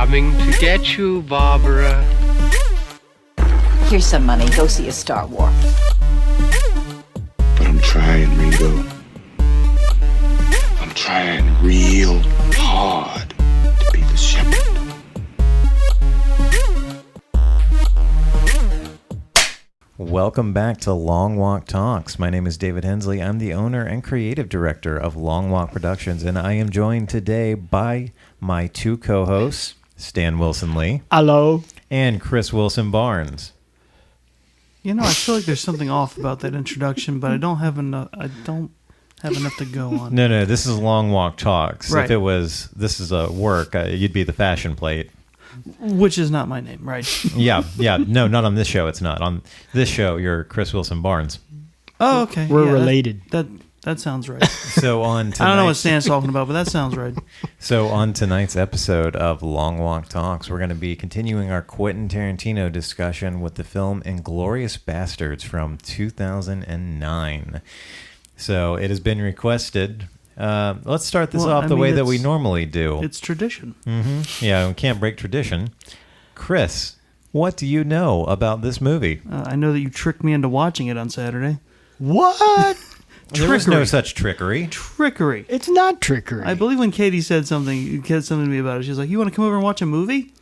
coming to get you, Barbara. Here's some money. Go see a Star War. But I'm trying, Ringo. I'm trying real hard to be the shepherd. Welcome back to Long Walk Talks. My name is David Hensley. I'm the owner and creative director of Long Walk Productions, and I am joined today by my two co-hosts, Stan Wilson Lee. Hello. And Chris Wilson Barnes. You know, I feel like there's something off about that introduction, but I don't have enough to go on. No, this is Long Walk Talks. Right. If it was, this is a work, you'd be the fashion plate. Which is not my name, right? Yeah. No, not on this show. It's not. On this show, you're Chris Wilson Barnes. Oh, okay. We're related. That sounds right. So on I don't know what Stan's talking about, but that sounds right. So on tonight's episode of Long Walk Talks, we're going to be continuing our Quentin Tarantino discussion with the film Inglourious Basterds from 2009. So it has been requested. Let's start this off the way that we normally do. It's tradition. Mm-hmm. Yeah, we can't break tradition. Chris, what do you know about this movie? I know that you tricked me into watching it on Saturday. What? There was no such trickery. Trickery. It's not trickery. I believe when Katie said something to me about it, she was like, "You want to come over and watch a movie?"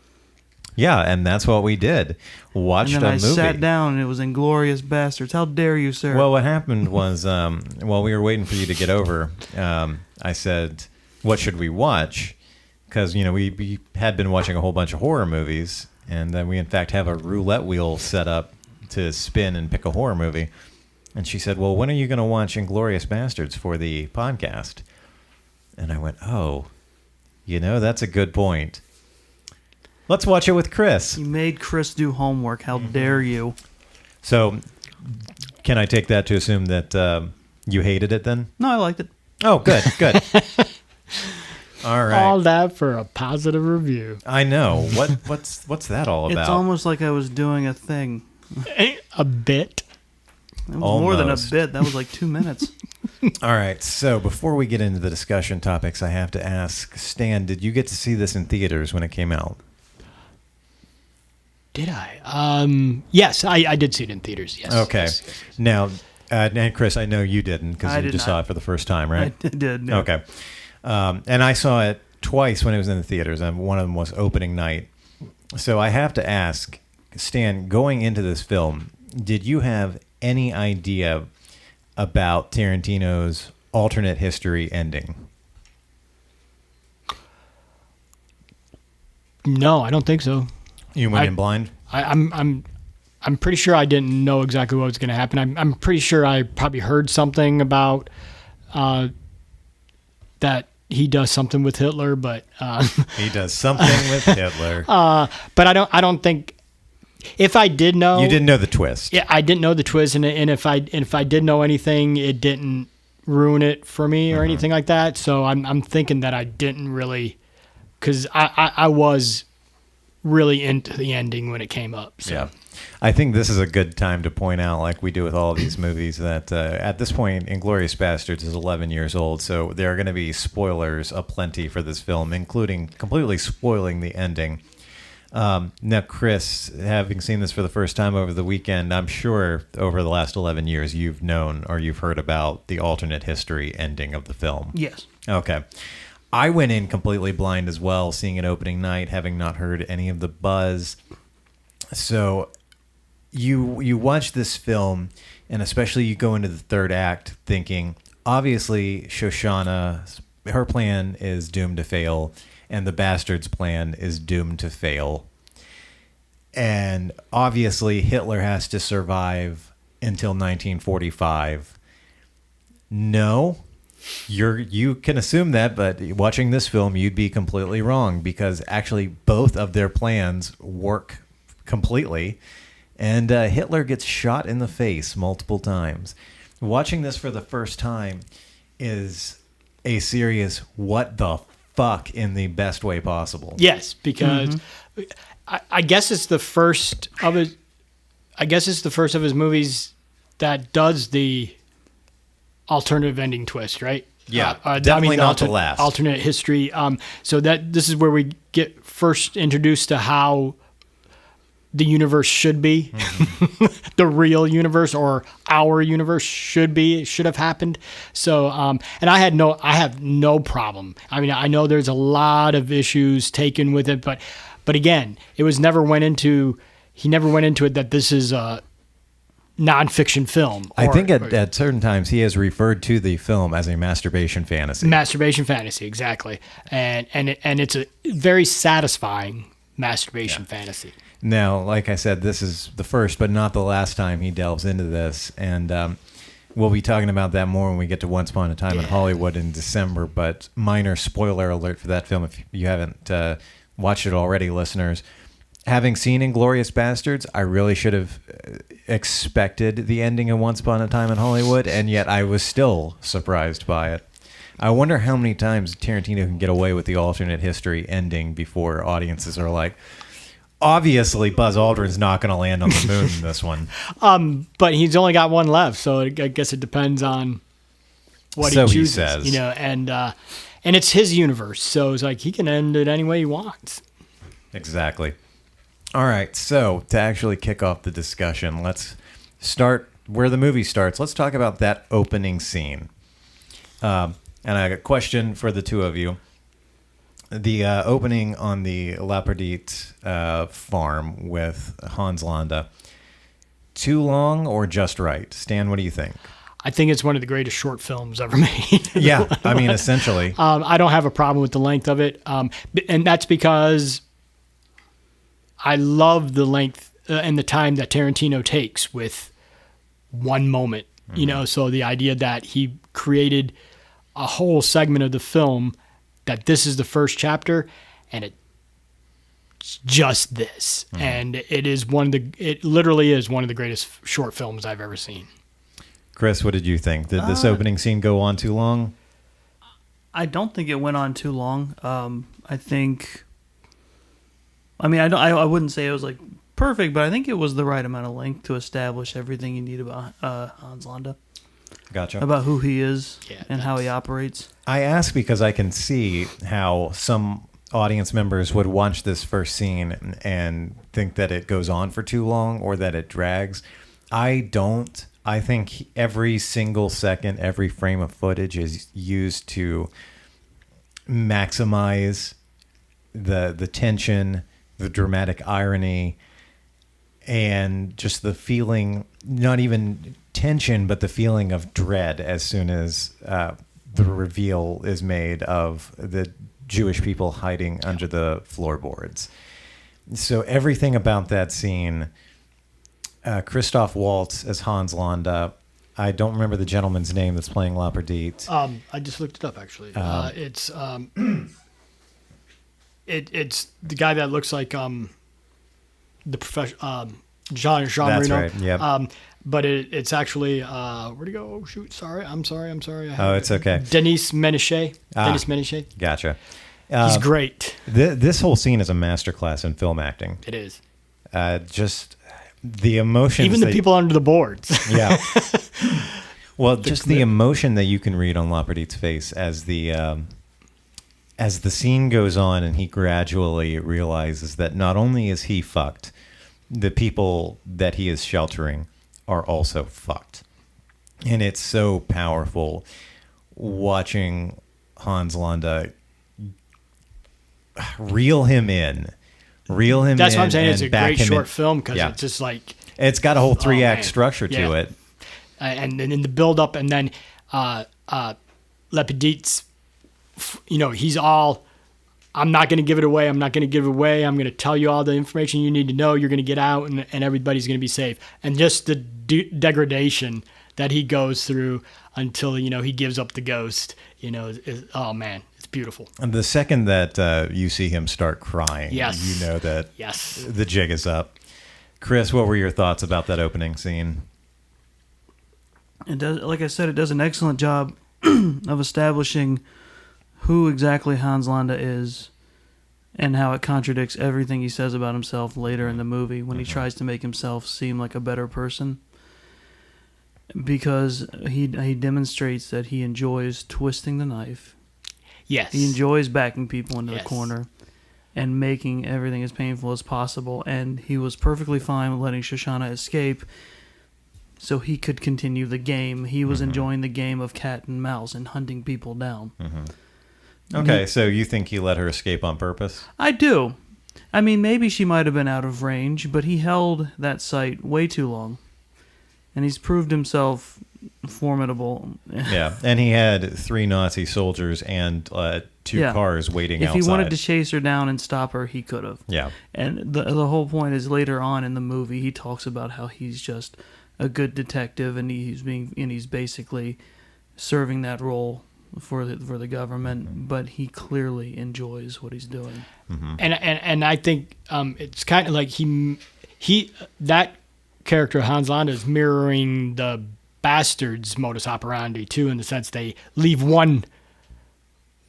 Yeah, and that's what we did. Watched and then a movie. I sat down, and it was Inglourious Basterds. How dare you, sir? Well, what happened was, while we were waiting for you to get over, I said, "What should we watch?" Because we had been watching a whole bunch of horror movies, and then we in fact have a roulette wheel set up to spin and pick a horror movie. And she said, "Well, when are you going to watch Inglourious Basterds for the podcast?" And I went, "Oh, that's a good point. Let's watch it with Chris." You made Chris do homework. How dare you? So, can I take that to assume that you hated it then? No, I liked it. Oh, good. All right. All that for a positive review. I know. What's that all about? It's almost like I was doing a thing. A bit. It was more than a Almost. bit. That was like 2 minutes. All right. So before we get into the discussion topics, I have to ask, Stan, did you get to see this in theaters when it came out? Did I? Yes, I did see it in theaters. Yes. Okay. Yes. Now, and Chris, I know you didn't because I you did just not. saw it for the first time, right? I did. Yeah. Okay. And I saw it twice when it was in the theaters, and one of them was opening night. So I have to ask, Stan, going into this film, did you have any idea about Tarantino's alternate history ending? No, I don't think so. You went in blind? I'm pretty sure I didn't know exactly what was going to happen. I'm pretty sure I probably heard something about that he does something with Hitler, but He does something with Hitler. but I don't think. If I did know, You didn't know the twist. Yeah, I didn't know the twist, and if I did know anything, it didn't ruin it for me or anything like that. So I'm thinking that I didn't really, because I was really into the ending when it came up. So. Yeah. I think this is a good time to point out, like we do with all of these movies, that at this point, Inglourious Basterds is 11 years old, so there are going to be spoilers aplenty for this film, including completely spoiling the ending. Now, Chris, having seen this for the first time over the weekend, I'm sure over the last 11 years you've known or you've heard about the alternate history ending of the film. Yes. Okay. I went in completely blind as well, seeing it opening night, having not heard any of the buzz. So you watch this film, and especially you go into the third act thinking, obviously Shoshana, her plan is doomed to fail, and the Bastards' plan is doomed to fail. And obviously Hitler has to survive until 1945. No, you can assume that, but watching this film, you'd be completely wrong, because actually both of their plans work completely. And Hitler gets shot in the face multiple times. Watching this for the first time is a serious what the fuck in the best way possible. Yes, because I guess it's the first of his. I guess it's the first of his movies that does the alternative ending twist, right? Yeah, definitely not the last. Alternate history. So that this is where we get first introduced to how the universe should be, the real universe or our universe should have happened. So, and I have no problem. I mean, I know there's a lot of issues taken with it, but again, he never went into it that this is a nonfiction film. I think at certain times he has referred to the film as a masturbation fantasy. Masturbation fantasy, exactly. And it's a very satisfying masturbation fantasy. Now, like I said, this is the first, but not the last time he delves into this. And we'll be talking about that more when we get to Once Upon a Time in Hollywood in December. But minor spoiler alert for that film if you haven't watched it already, listeners. Having seen Inglourious Basterds, I really should have expected the ending of Once Upon a Time in Hollywood, and yet I was still surprised by it. I wonder how many times Tarantino can get away with the alternate history ending before audiences are like, obviously Buzz Aldrin's not going to land on the moon in this one. But he's only got one left, so I guess it depends on what he chooses. He says. And it's his universe, so it's like he can end it any way he wants. Exactly. All right, so to actually kick off the discussion, let's start where the movie starts. Let's talk about that opening scene. And I got a question for the two of you. The opening on the Laperdite farm with Hans Landa, too long or just right? Stan, what do you think? I think it's one of the greatest short films ever made. Yeah, I mean, essentially. I don't have a problem with the length of it, and that's because I love the length and the time that Tarantino takes with one moment. So the idea that he created a whole segment of the film, that this is the first chapter, and it's just this, and it literally is one of the greatest short films I've ever seen. Chris, what did you think? Did this opening scene go on too long? I don't think it went on too long. I wouldn't say it was like perfect, but I think it was the right amount of length to establish everything you need about Hans Landa. Gotcha. About who he is and how he operates. I ask because I can see how some audience members would watch this first scene and think that it goes on for too long or that it drags. I don't. I think every single second, every frame of footage is used to maximize the tension, the dramatic irony, and just the feeling, not even tension, but the feeling of dread as soon as the reveal is made of the Jewish people hiding under the floorboards. So everything about that scene, Christoph Waltz as Hans Landa, I don't remember the gentleman's name that's playing Laperdite. I just looked it up, actually. It's the guy that looks like the professional Jean That's Reno. right. Yep. But it's actually where'd he go? Oh, shoot! Sorry. I'm sorry. It's okay. Denis Ménochet. Denis Ménochet. Gotcha. He's great. This whole scene is a masterclass in film acting. It is. Just the emotions. Even the people under the boards. Yeah. Well, just the emotion that you can read on Laperdite's face as the scene goes on and he gradually realizes that not only is he fucked, the people that he is sheltering are also fucked. And it's so powerful watching Hans Landa reel him in. That's what I'm saying. It's a great short film because it's just like... It's got a whole 3-act structure to it. And then in the build-up, and then Laperdite's, he's all... I'm not going to give it away. I'm going to tell you all the information you need to know. You're going to get out, and everybody's going to be safe. And just the degradation that he goes through until, he gives up the ghost, oh, man, it's beautiful. And the second that you see him start crying, you know that the jig is up. Chris, what were your thoughts about that opening scene? It does, like I said, it does an excellent job of establishing who exactly Hans Landa is and how it contradicts everything he says about himself later in the movie when he tries to make himself seem like a better person, because he demonstrates that he enjoys twisting the knife. Yes. He enjoys backing people into the corner, and making everything as painful as possible. And he was perfectly fine with letting Shoshana escape so he could continue the game. He was enjoying the game of cat and mouse and hunting people down. Okay, so you think he let her escape on purpose? I do. I mean, maybe she might have been out of range, but he held that sight way too long. And he's proved himself formidable. Yeah, and he had 3 Nazi soldiers and 2 cars waiting outside. If he wanted to chase her down and stop her, he could have. Yeah. And the whole point is later on in the movie, he talks about how he's just a good detective, and he's basically serving that role for the government, but he clearly enjoys what he's doing. And I think it's kind of like he that character Hans Landa is mirroring the Bastards modus operandi too, in the sense they leave one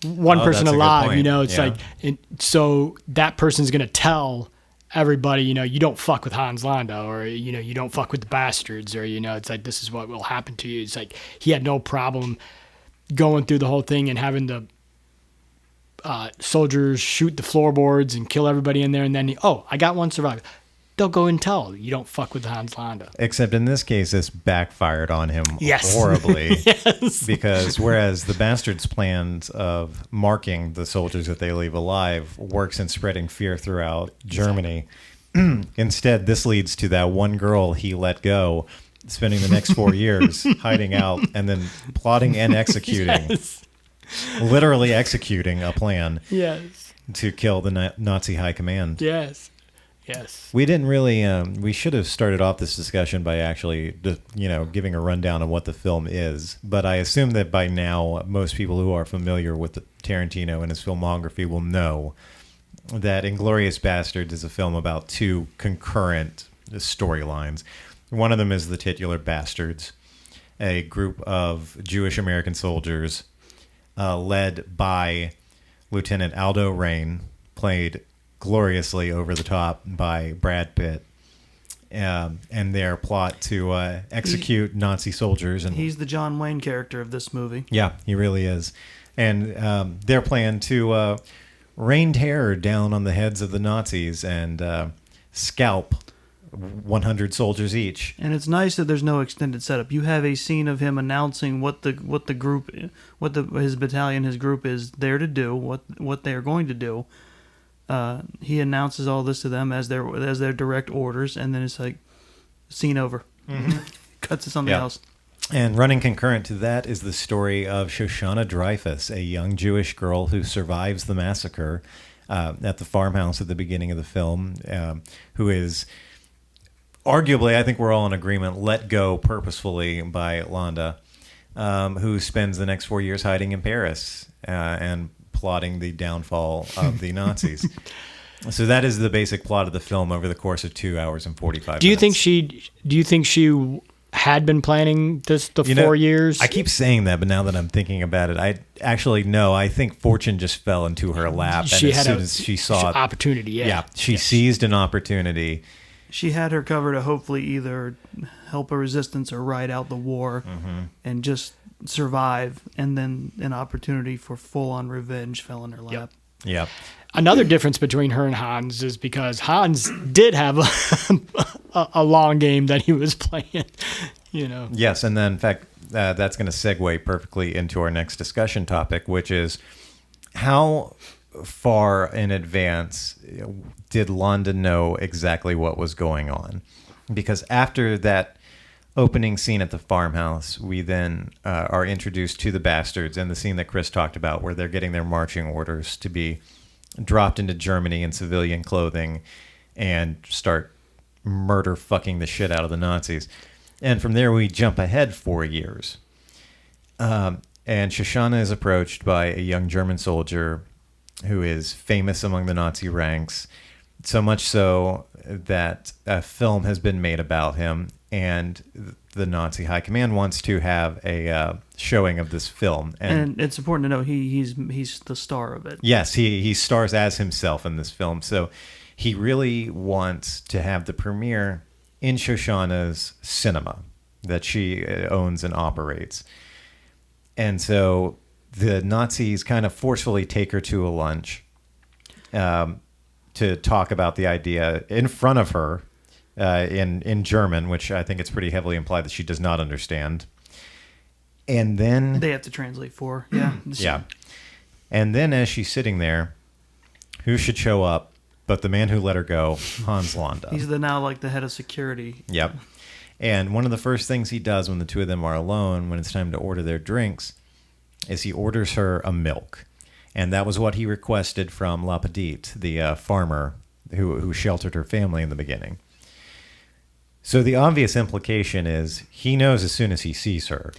person that's a good alive. point. You know, it's Yeah. like, and so that person's gonna tell everybody, you know, you don't fuck with Hans Landa, or you know, you don't fuck with the Bastards, or you know, it's like this is what will happen to you. It's like he had no problem going through the whole thing and having the soldiers shoot the floorboards and kill everybody in there, and then I got one survivor. They'll go and tell you don't fuck with Hans Landa. Except in this case, this backfired on him Yes. horribly. Yes. Because whereas the Bastards' plans of marking the soldiers that they leave alive works in spreading fear throughout Germany, instead this leads to that one girl he let go, spending the next 4 years hiding out and then plotting and executing, literally executing a plan Yes. to kill the Nazi high command. Yes. Yes. We didn't really. We should have started off this discussion by actually, giving a rundown of what the film is. But I assume that by now, most people who are familiar with Tarantino and his filmography will know that Inglourious Basterds is a film about 2 concurrent storylines. One of them is the titular Bastards, a group of Jewish American soldiers led by Lieutenant Aldo Raine, played gloriously over the top by Brad Pitt, and their plot to execute Nazi soldiers. And He's the John Wayne character of this movie. yeah, he really is. And their plan to rain terror down on the heads of the Nazis and scalp 100 soldiers each. And it's nice that there's no extended setup. You have a scene of him announcing what his battalion, his group is there to do, what they are going to do. He announces all this to them as their direct orders, and then it's like, scene over. Cuts to something else. And running concurrent to that is the story of Shoshana Dreyfus, a young Jewish girl who survives the massacre at the farmhouse at the beginning of the film, who is arguably, I think we're all in agreement, let go purposefully by Landa, who spends the next 4 years hiding in Paris and plotting the downfall of the Nazis. So that is the basic plot of the film over the course of 2 hours and 45 Do you minutes. think she had been planning this 4 years? I keep saying that, but now that I'm thinking about it, I actually no. I think fortune just fell into her lap, and She as had soon a as she saw opportunity. Yeah. she seized an opportunity. She had her cover to hopefully either help a resistance or ride out the war and just survive, and then an opportunity for full-on revenge fell in her lap. Yeah. Another difference between her and Hans is because Hans did have a long game that he was playing, you know. Yes, and then in fact, that's going to segue perfectly into our next discussion topic, which is how far in advance did Landa know exactly what was going on? Because after that opening scene at the farmhouse, we then are introduced to the Bastards and the scene that Chris talked about where they're getting their marching orders to be dropped into Germany in civilian clothing and start murder fucking the shit out of the Nazis. And from there we jump ahead 4 years. And Shoshana is approached by a young German soldier who is famous among the Nazi ranks, so much so that a film has been made about him, and the Nazi high command wants to have a showing of this film. And it's important to know he's the star of it. Yes, he stars as himself in this film, so he really wants to have the premiere in Shoshana's cinema that she owns and operates. And so the Nazis kind of forcefully take her to a lunch. to talk about the idea in front of her in German, which I think it's pretty heavily implied that she does not understand. And then They have to translate for her. Yeah. yeah. And then as she's sitting there, who should show up but the man who let her go, Hans Landa. He's now like the head of security. Yep. And one of the first things he does when the two of them are alone, when it's time to order their drinks, is he orders her a milk. And that was what he requested from La Petite, the farmer who sheltered her family in the beginning. So the obvious implication is he knows as soon as he sees her.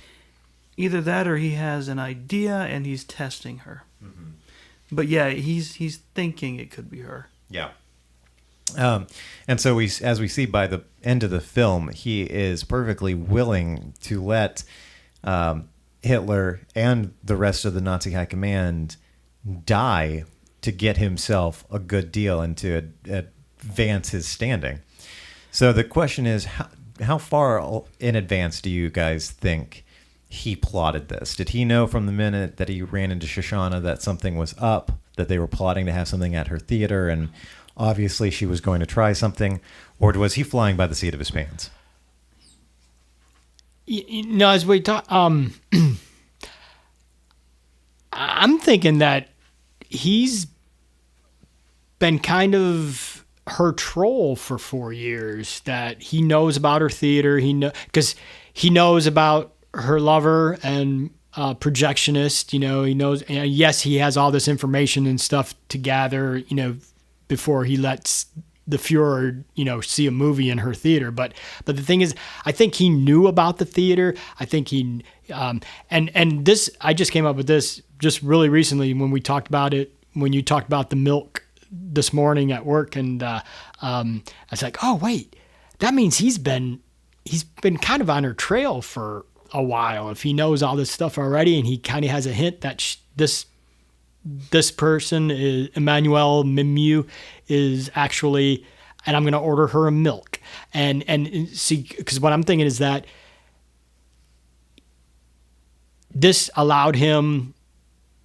Either that or he has an idea and he's testing her. Mm-hmm. But yeah, he's thinking it could be her. Yeah. And so as we see by the end of the film, he is perfectly willing to let Hitler and the rest of the Nazi high command die to get himself a good deal and to advance his standing. So the question is, how far in advance do you guys think he plotted this? Did he know from the minute that he ran into Shoshana that something was up, that they were plotting to have something at her theater, and obviously she was going to try something? Or was he flying by the seat of his pants? No, as we talk, I'm thinking that he's been kind of her troll for 4 years, that he knows about her theater. Because he knows about her lover and projectionist, he knows, and yes, he has all this information and stuff to gather, before he lets the Fuhrer, see a movie in her theater. But the thing is, I think he knew about the theater. I think he, and this, I just came up with this just really recently when we talked about it, when you talked about the milk this morning at work. And I was like, oh, wait, that means he's been kind of on her trail for a while. If he knows all this stuff already, and he kind of has a hint that this person is Emmanuel Mimieux is actually, and I'm going to order her a milk. And see, because what I'm thinking is that this allowed him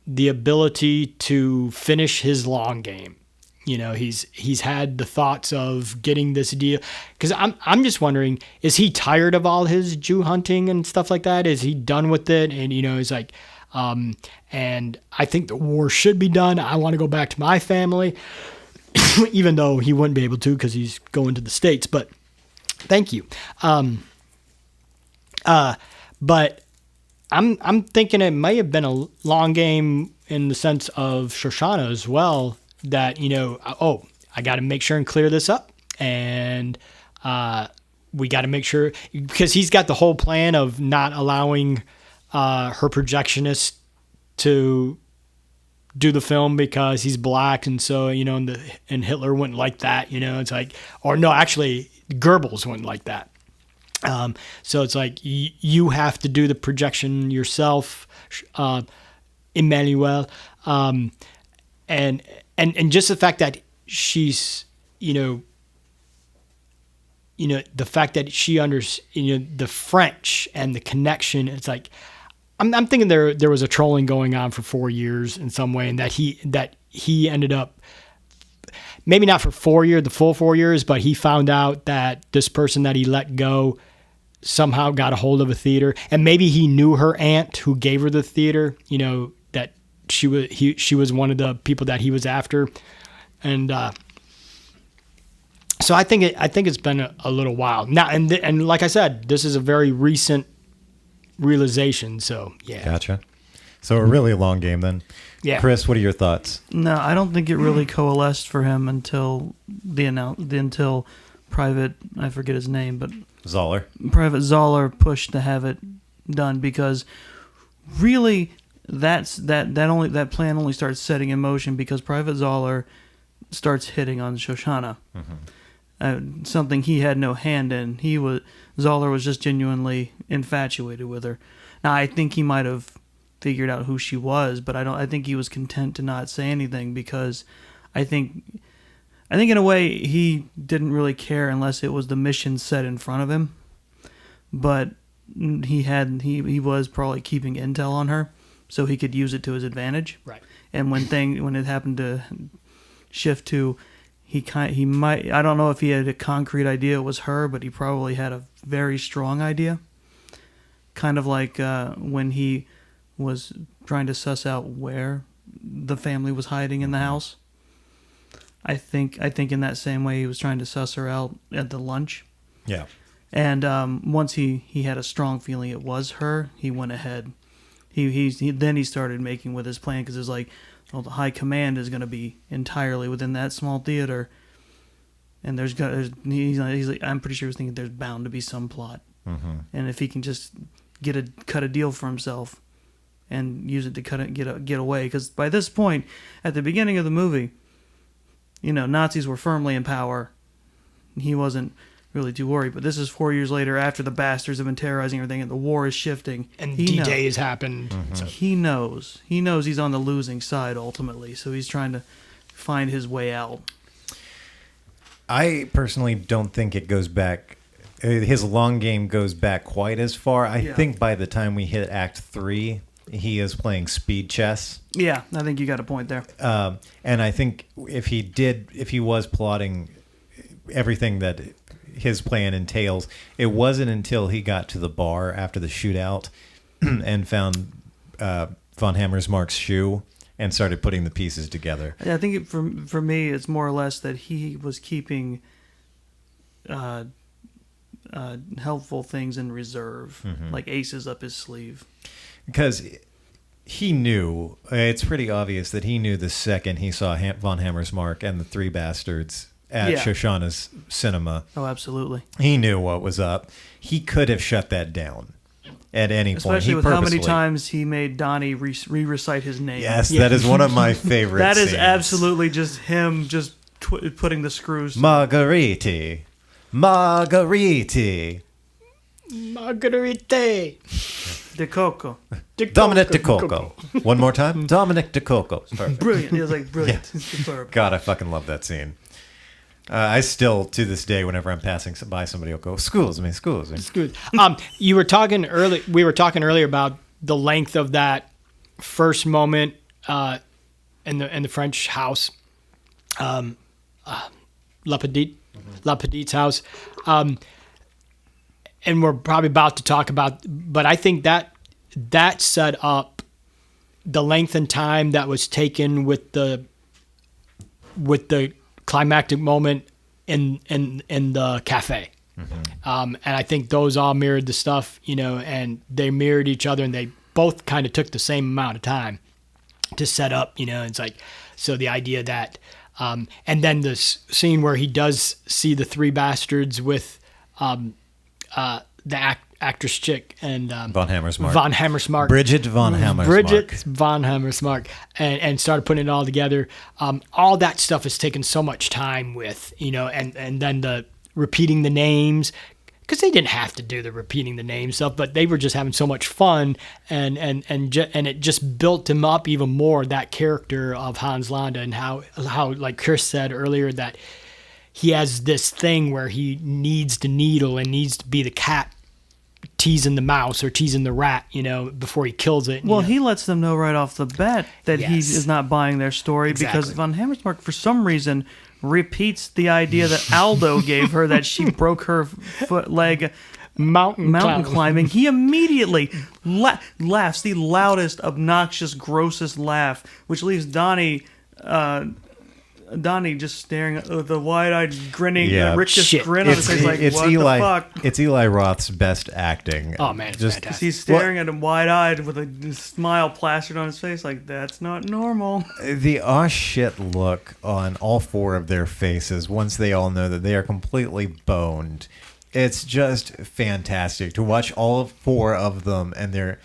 the ability to finish his long game. He's had the thoughts of getting this deal, because I'm just wondering, is he tired of all his Jew hunting and stuff like that? Is he done with it? And he's like, and I think the war should be done. I want to go back to my family, even though he wouldn't be able to because he's going to the States. But thank you. But I'm thinking it may have been a long game in the sense of Shoshana as well. That, I got to make sure and clear this up. And we got to make sure, because he's got the whole plan of not allowing her projectionist to do the film because he's black. And so, and Hitler wouldn't like that, it's like, or no, actually Goebbels wouldn't like that. So it's like, you have to do the projection yourself, Emmanuel. And just the fact that she's, the fact that she understands, the French and the connection, it's like, I'm thinking there was a trolling going on for 4 years in some way, and that he ended up, maybe not for 4 years, the full 4 years, but he found out that this person that he let go somehow got a hold of a theater, and maybe he knew her aunt who gave her the theater, that she was one of the people that he was after. And so I think it's been a little while now, and like I said, this is a very recent realization. So yeah, gotcha. So a really long game then. Yeah, Chris, what are your thoughts? No, I don't think it really coalesced for him until until Private, I forget his name, but Zoller. Private Zoller pushed to have it done, because really that plan only starts setting in motion because Private Zoller starts hitting on Shoshana. Mm-hmm. Something he had no hand in. Zoller was just genuinely infatuated with her. Now I think he might have figured out who she was, but I think he was content to not say anything, because I think in a way he didn't really care unless it was the mission set in front of him. But he was probably keeping intel on her, so he could use it to his advantage. Right. And when it happened to shift to he might, I don't know if he had a concrete idea it was her, but he probably had a very strong idea. Kind of like when he was trying to suss out where the family was hiding in the house. I think in that same way he was trying to suss her out at the lunch. Yeah. And once he had a strong feeling it was her, he went ahead. Then he started making with his plan, because it's like, well, the high command is going to be entirely within that small theater, and he's like, I'm pretty sure he was thinking there's bound to be some plot, and if he can just cut a deal for himself and use it to get away, because by this point, at the beginning of the movie, Nazis were firmly in power. He wasn't really too worried, but this is 4 years later, after the bastards have been terrorizing everything and the war is shifting, and D-Day has happened. So he knows he's on the losing side ultimately, so he's trying to find his way out. I personally don't think it goes back. His long game goes back quite as far. I think by the time we hit Act 3, he is playing speed chess. Yeah, I think you got a point there. And I think if he was plotting everything that his plan entails, it wasn't until he got to the bar after the shootout and found von Hammersmark's shoe and started putting the pieces together. I think for me, it's more or less that he was keeping helpful things in reserve, like aces up his sleeve. Because he knew, it's pretty obvious that he knew the second he saw von Hammersmark and the Three Bastards at Shoshana's cinema. Oh, absolutely. He knew what was up. He could have shut that down at any point. Especially with how many times he made Donnie re-recite his name. Yes, that is one of my favorite That is scenes. Absolutely just him just putting the screws. Marguerite. Marguerite. De Coco. Dominic De Coco. One more time. Dominic De Coco. Perfect. Brilliant. It was like brilliant. It's superb. God, I fucking love that scene. I still, to this day, whenever I'm passing by somebody, will go, "Excuse me." You were talking early. We were talking earlier about the length of that first moment in the French house, La Petite's house, and we're probably about to talk about. But I think that set up the length and time that was taken with the climactic moment in the cafe. And I think those all mirrored the stuff, and they mirrored each other, and they both kind of took the same amount of time to set up, it's like, so the idea that, and then this scene where he does see the Three Bastards with the actress chick and von Hammersmark. Bridget von Hammersmark. And started putting it all together. All that stuff is taken so much time with, and then the repeating the names, because they didn't have to do the repeating the name stuff, but they were just having so much fun, and it just built him up even more, that character of Hans Landa, and how like Chris said earlier, that he has this thing where he needs to needle and needs to be the cat teasing the mouse or teasing the rat, before he kills it. Well, he lets them know right off the bat that he is not buying their story, because von Hammersmark, for some reason, repeats the idea that Aldo gave her, that she broke her leg mountain climbing. He immediately laughs the loudest, obnoxious, grossest laugh, which leaves Donnie just staring at the wide-eyed, grinning, rictus grin on his face, like, what the fuck? It's Eli Roth's best acting. Oh, man, it's fantastic. He's staring at him wide-eyed with a smile plastered on his face, like, that's not normal. The aw shit look on all four of their faces once they all know that they are completely boned. It's just fantastic to watch all four of them and their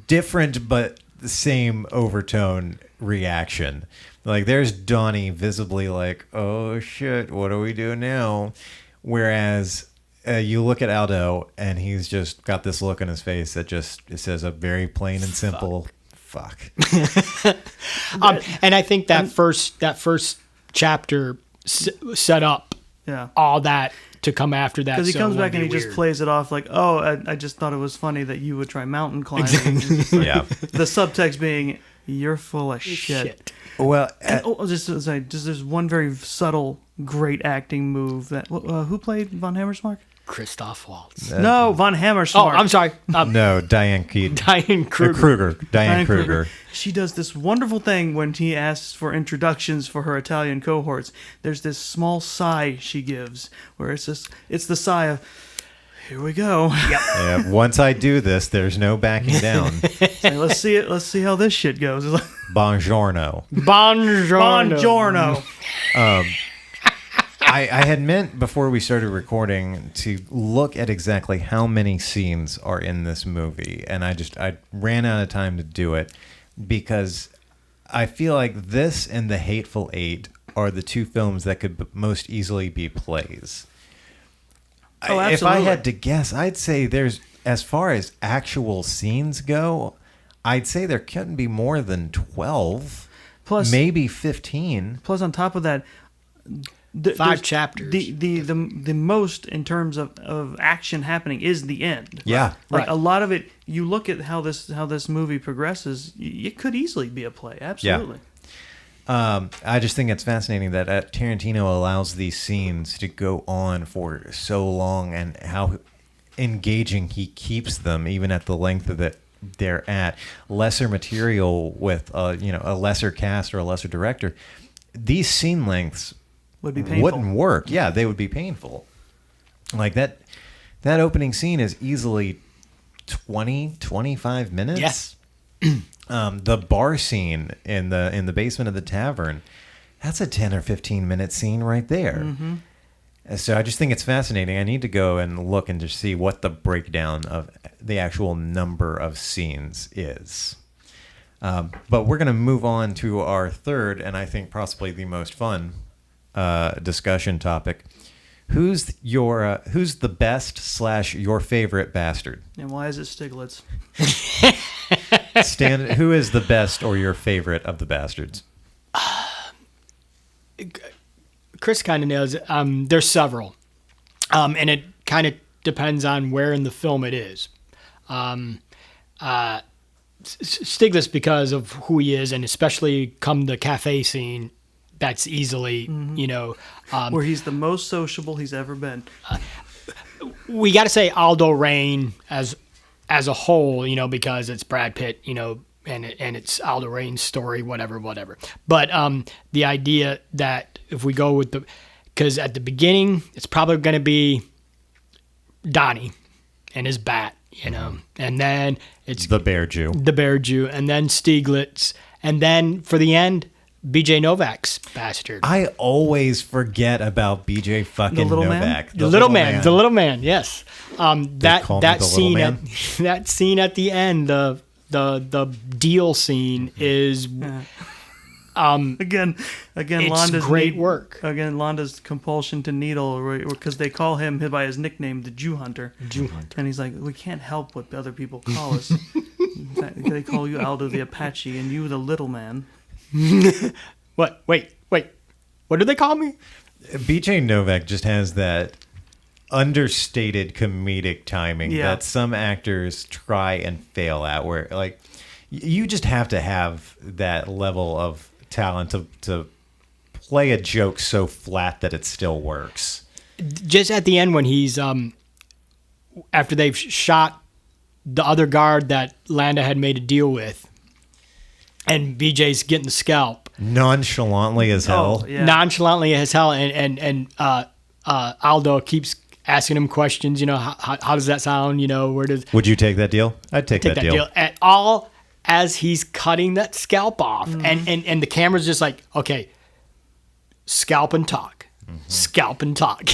different but the same overtone reaction. Like, there's Donnie visibly like, oh shit, what do we do now? Whereas you look at Aldo and he's just got this look on his face that just, it says a very plain and simple fuck. And I think that first chapter set up all that to come after that. Because he comes back and he just plays it off like, oh, I just thought it was funny that you would try mountain climbing. Exactly. The subtext being, you're full of shit. Well, And, just to say, just there's one very subtle, great acting move that who played Von Hammersmark? Christoph Waltz. No, Von Hammersmark. Oh, I'm sorry. no, Diane Keaton. Diane Kruger. Diane Kruger. She does this wonderful thing when he asks for introductions for her Italian cohorts. There's this small sigh she gives, where it's the sigh of, here we go. Yeah, once I do this, there's no backing down. It's like, let's see it. Let's see how this shit goes. It's like, Buongiorno. Buongiorno. I had meant before we started recording to look at exactly how many scenes are in this movie, and I ran out of time to do it because I feel like this and The Hateful Eight are the two films that could most easily be plays. Oh, absolutely. If I had to guess, I'd say there's, as far as actual scenes go, I'd say there couldn't be more than 12, Plus, maybe 15. Plus, on top of that, 5 chapters. The most in terms of action happening is the end. Yeah. Like Right. a lot of it, you look at how this movie progresses, it could easily be a play. Absolutely. I just think it's fascinating that Tarantino allows these scenes to go on for so long and how engaging he keeps them, even at the length that they're at. Lesser material with a lesser cast or a lesser director, these scene lengths Would be painful. wouldn't work. Yeah, they would be painful. Like that opening scene is easily 20, 25 minutes. Yes. The bar scene in the basement of the tavern, that's a 10 or 15 minute scene right there. Mm-hmm. So I just think it's fascinating. I need to go and look and just see what the breakdown of the actual number of scenes is. But we're going to move on to our third, and I think possibly the most fun discussion topic. Who's the best / your favorite bastard? And why is it Stiglitz? Stan, who is the best or your favorite of the bastards? Chris kind of nails it. There's several. And it kind of depends on where in the film it is. Stiglitz, because of who he is, and especially come the cafe scene, that's easily, Where he's the most sociable he's ever been. we got to say Aldo Rain as a whole, because it's Brad Pitt, and it's Aldo Rain's story, whatever. But the idea that if we go with because at the beginning it's probably going to be Donnie and his bat, and then it's The Bear Jew, and then Stiglitz, and then for the end, BJ Novak's bastard. I always forget about BJ fucking little man? Novak. The little man, yes. call me That the scene little that scene at the end, the deal scene is Again, it's Londa's great work. Again, Londa's compulsion to needle, because they call him by his nickname, the Jew Hunter. And he's like, we can't help what other people call us. They call you Aldo the Apache, and you the little man. What? Wait. What do they call me? BJ Novak just has that understated comedic timing that some actors try and fail at, where like you just have to have that level of talent to play a joke so flat that it still works. Just at the end when he's after they've shot the other guard that Landa had made a deal with, and BJ's getting the scalp Nonchalantly as hell. nonchalantly as hell, and Aldo keeps asking him questions. How does that sound? Would you take that deal? I'd take that deal. At all, as he's cutting that scalp off, and the camera's just like, okay, scalp and talk. Scalp and talk.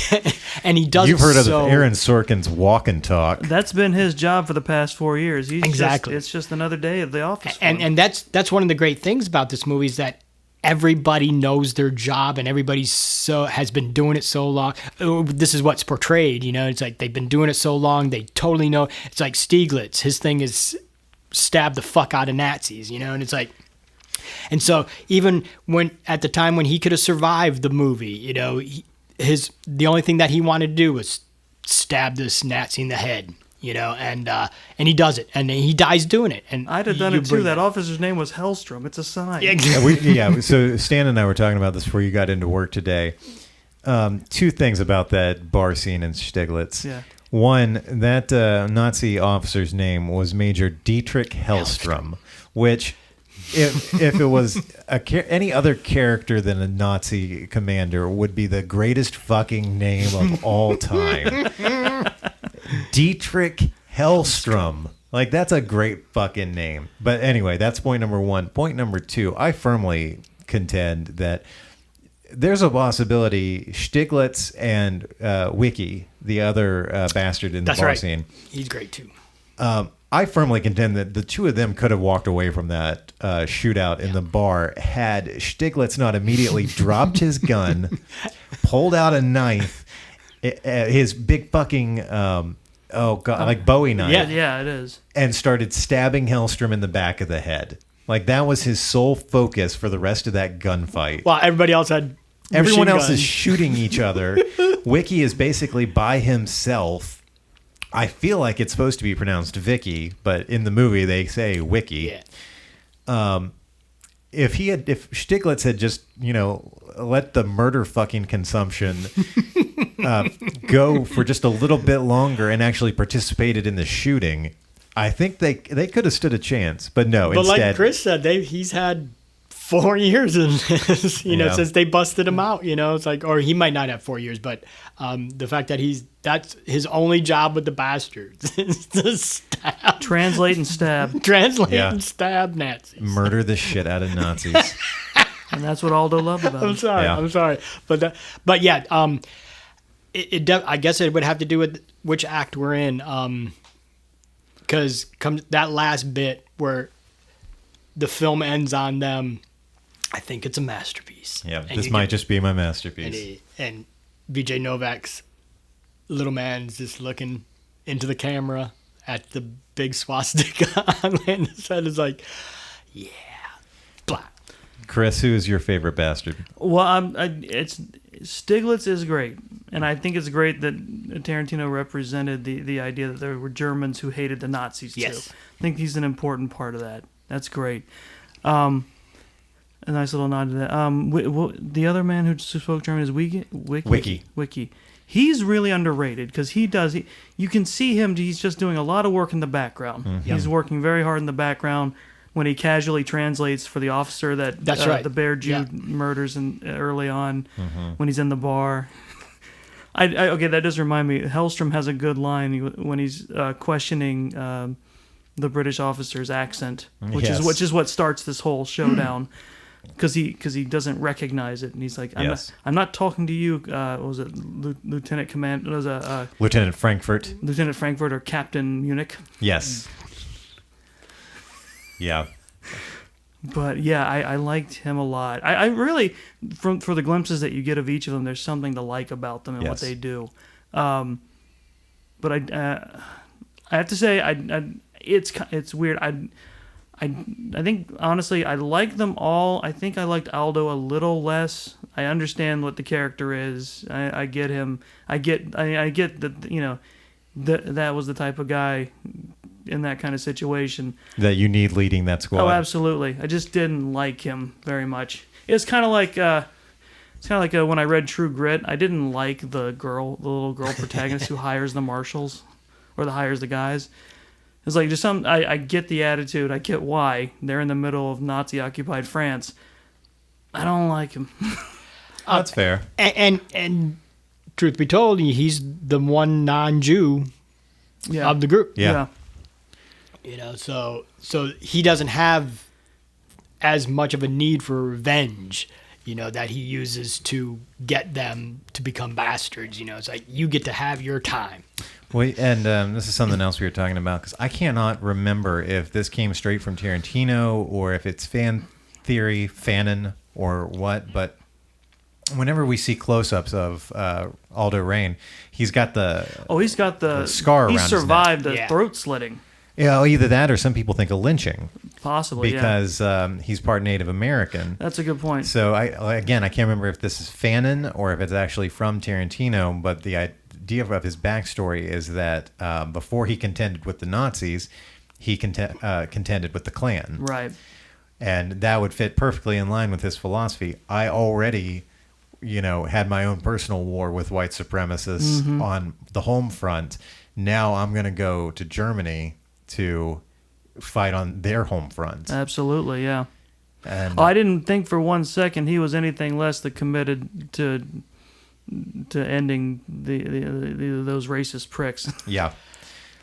And he does. You've heard of Aaron Sorkin's walk and talk. That's been his job for the past 4 years. Exactly. It's just another day of the office. And that's one of the great things about this movie is that everybody knows their job and everybody has been doing it so long. This is what's portrayed, It's like they've been doing it so long, they totally know. It's like Stiglitz, his thing is stab the fuck out of Nazis, and it's like. And so even at the time when he could have survived the movie, the only thing that he wanted to do was stab this Nazi in the head. and he does it, and he dies doing it. And I'd have done you it too. bring That officer's name was Hellstrom. It's a sign. Yeah, So Stan and I were talking about this before you got into work today. Two things about that bar scene in Stiglitz. Yeah. One, that Nazi officer's name was Major Dietrich Hellstrom, which, if it was any other character than a Nazi commander, would be the greatest fucking name of all time. Dietrich Hellstrom. Like, that's a great fucking name. But anyway, that's point number one. Point number two, I firmly contend that there's a possibility Stiglitz and Wiki, the other bastard in the That's bar right. scene. He's great too. I firmly contend that the two of them could have walked away from that shootout in the bar had Stiglitz not immediately dropped his gun, pulled out a knife, his big fucking like Bowie knife, Yeah, it is. and started stabbing Hellstrom in the back of the head. Like, that was his sole focus for the rest of that gunfight. Well, everybody else had Everyone machine else is guns. shooting each other. Wiki is basically by himself. I feel like it's supposed to be pronounced Vicky, but in the movie they say Wiki. Yeah. If Stiglitz had just, let the murder fucking consumption go for just a little bit longer and actually participated in the shooting, I think they could have stood a chance. But no, But instead, like Chris said, he's had 4 years in this, Yeah. since they busted him out. It's like, or he might not have 4 years, but the fact that that's his only job with the bastards is to stab, Translate and stab. translate, Yeah. and stab Nazis. murder the shit out of Nazis. And that's what Aldo loved about I'm him. sorry. Yeah. I'm sorry. But yeah, I guess it would have to do with which act we're in. Because comes that last bit where the film ends on them, I think it's a masterpiece. Yeah, And this you might get- just be my masterpiece. and VJ Novak's little man's just looking into the camera at the big swastika on Landon's head. Is like, yeah, blah. Chris, who is your favorite bastard? Well, it's Stiglitz is great, and I think it's great that Tarantino represented the idea that there were Germans who hated the Nazis Yes. too. I think he's an important part of that. That's great. A nice little nod to that. The other man who spoke German is Wiki. Wiki. He's really underrated because you can see him. He's just doing a lot of work in the background. Mm-hmm. He's working very hard in the background. When he casually translates for the officer That's right. the Bear Jew Yeah. murders early on, Mm-hmm. when he's in the bar. Okay, that does remind me. Hellstrom has a good line when he's questioning the British officer's accent, which Yes. is what starts this whole showdown, because he doesn't recognize it, and he's like, I'm not talking to you. What was it, Lieutenant Command? It was Lieutenant Frankfurt. Lieutenant Frankfurt or Captain Munich. Yes. Yeah. But yeah, I liked him a lot. I really, for the glimpses that you get of each of them, there's something to like about them and what Yes. they do. But I have to say, it's weird. I think honestly, I like them all. I think I liked Aldo a little less. I understand what the character is. I get him. I get that that was the type of guy in that kind of situation. That you need leading that squad. Oh, absolutely. I just didn't like him very much. It's kind of like when I read True Grit. I didn't like the little girl protagonist who hires the marshals or hires the guys. It's like just I get the attitude. I get why they're in the middle of Nazi-occupied France. I don't like him. That's fair. And truth be told, he's the one non-Jew Yeah. of the group. Yeah. So he doesn't have as much of a need for revenge, that he uses to get them to become bastards. It's like, you get to have your time. Wait, and this is something else we were talking about, because I cannot remember if this came straight from Tarantino or if it's fan theory, fanon, or what, but whenever we see close-ups of Aldo Rain, he's got the scar around He his neck. Survived a Yeah. throat slitting. either that or some people think a lynching Possibly, because he's part Native American. That's a good point. So I can't remember if this is fanon or if it's actually from Tarantino, but the idea of his backstory is that before he contended with the Nazis, he contended with the Klan. Right. And that would fit perfectly in line with his philosophy. I already, had my own personal war with white supremacists on the home front. Now I'm going to go to Germany to fight on their home front. Absolutely, yeah. And I didn't think for one second he was anything less than committed to ending those racist pricks. yeah.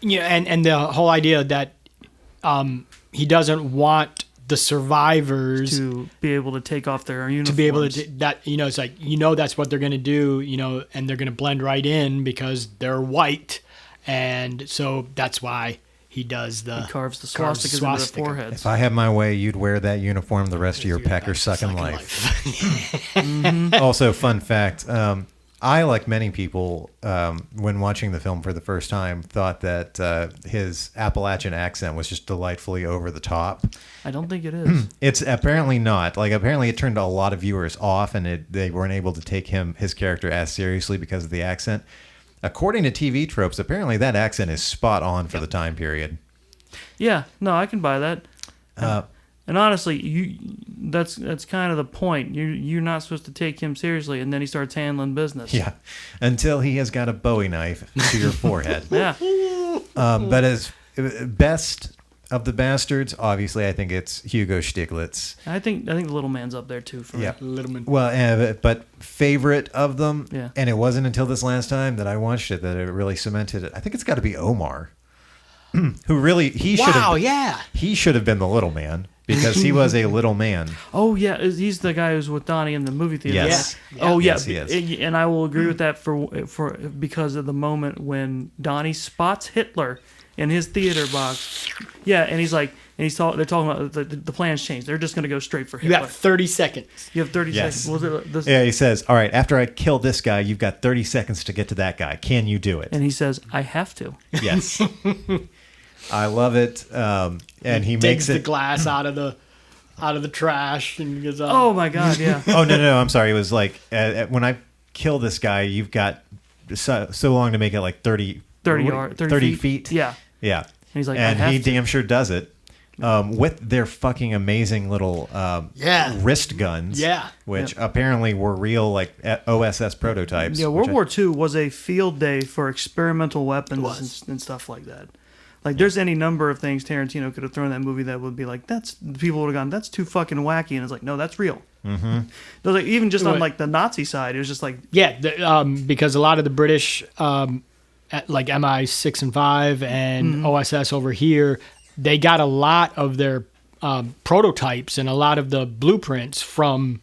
Yeah, and the whole idea that he doesn't want the survivors to be able to take off their uniforms. To be able to it's like that's what they're going to do, and they're going to blend right in because they're white, and so that's why he does he carves the swastikas into their foreheads. If I had my way, you'd wear that uniform the rest of your pecker sucking life. Also, fun fact. I, like many people, when watching the film for the first time, thought that his Appalachian accent was just delightfully over the top. I don't think it is. It's apparently not. Like, apparently it turned a lot of viewers off, and they weren't able to take his character as seriously because of the accent. According to TV tropes, apparently that accent is spot on for the time period. Yeah, no, I can buy that. And honestly, that's kind of the point. You're not supposed to take him seriously, and then he starts handling business. Yeah, until he has got a Bowie knife to your forehead. Yeah. But as best of the bastards, obviously, I think it's Hugo Stiglitz. I think the little man's up there too for me. Little man. Well, but favorite of them, Yeah. And it wasn't until this last time that I watched it that it really cemented it. I think it's got to be Omar, who really he should have been the little man. Because he was a little man. Oh yeah, he's the guy who's with Donnie in the movie theater. Yes. Yeah. Oh yeah, yes, he is. And I will agree with that for because of the moment when Donnie spots Hitler in his theater box. Yeah, and they're talking about the plans changed. They're just going to go straight for Hitler. You got 30 seconds. You have 30 Yes. seconds. Yeah, he says, "All right, after I kill this guy, you've got 30 seconds to get to that guy. Can you do it?" And he says, "I have to." Yes. I love it. And he Digs makes the it. glass out of the trash and goes, Oh my God, yeah. Oh no! I'm sorry. It was like when I kill this guy, you've got so long to make it like 30 feet. Yeah. Yeah. And he's like, and I have he to. damn sure does it. With their fucking amazing little wrist guns, which apparently were real like OSS prototypes. Yeah, World War II was a field day for experimental weapons and stuff like that. Like, there's any number of things Tarantino could have thrown in that movie that would be like, people would have gone, that's too fucking wacky. And it's like, no, that's real. Mm-hmm. Like, even just on like the Nazi side, it was just like, because a lot of the British, like MI6 and 5 and OSS over here, they got a lot of their prototypes and a lot of the blueprints from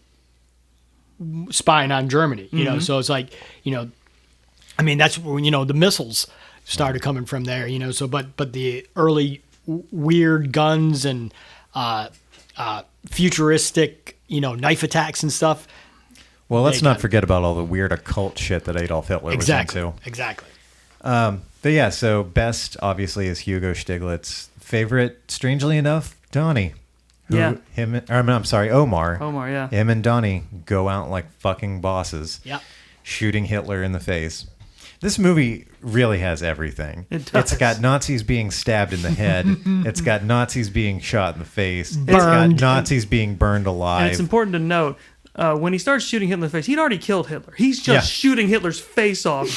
spying on Germany. You know, so it's like, I mean, that's where the missiles started coming from there, so but the early weird guns and futuristic knife attacks and stuff. Well, let's not forget about all the weird occult shit that Adolf Hitler was into. Exactly. But yeah, so best obviously is Hugo Stiglitz. Favorite, strangely enough, Donnie. Omar. Omar, yeah. Him and Donnie go out like fucking bosses. Yeah. Shooting Hitler in the face. This movie really has everything. It does. It's got Nazis being stabbed in the head. It's got Nazis being shot in the face. Burned. It's got Nazis being burned alive. And it's important to note, when he starts shooting Hitler in the face, he'd already killed Hitler. He's just shooting Hitler's face off.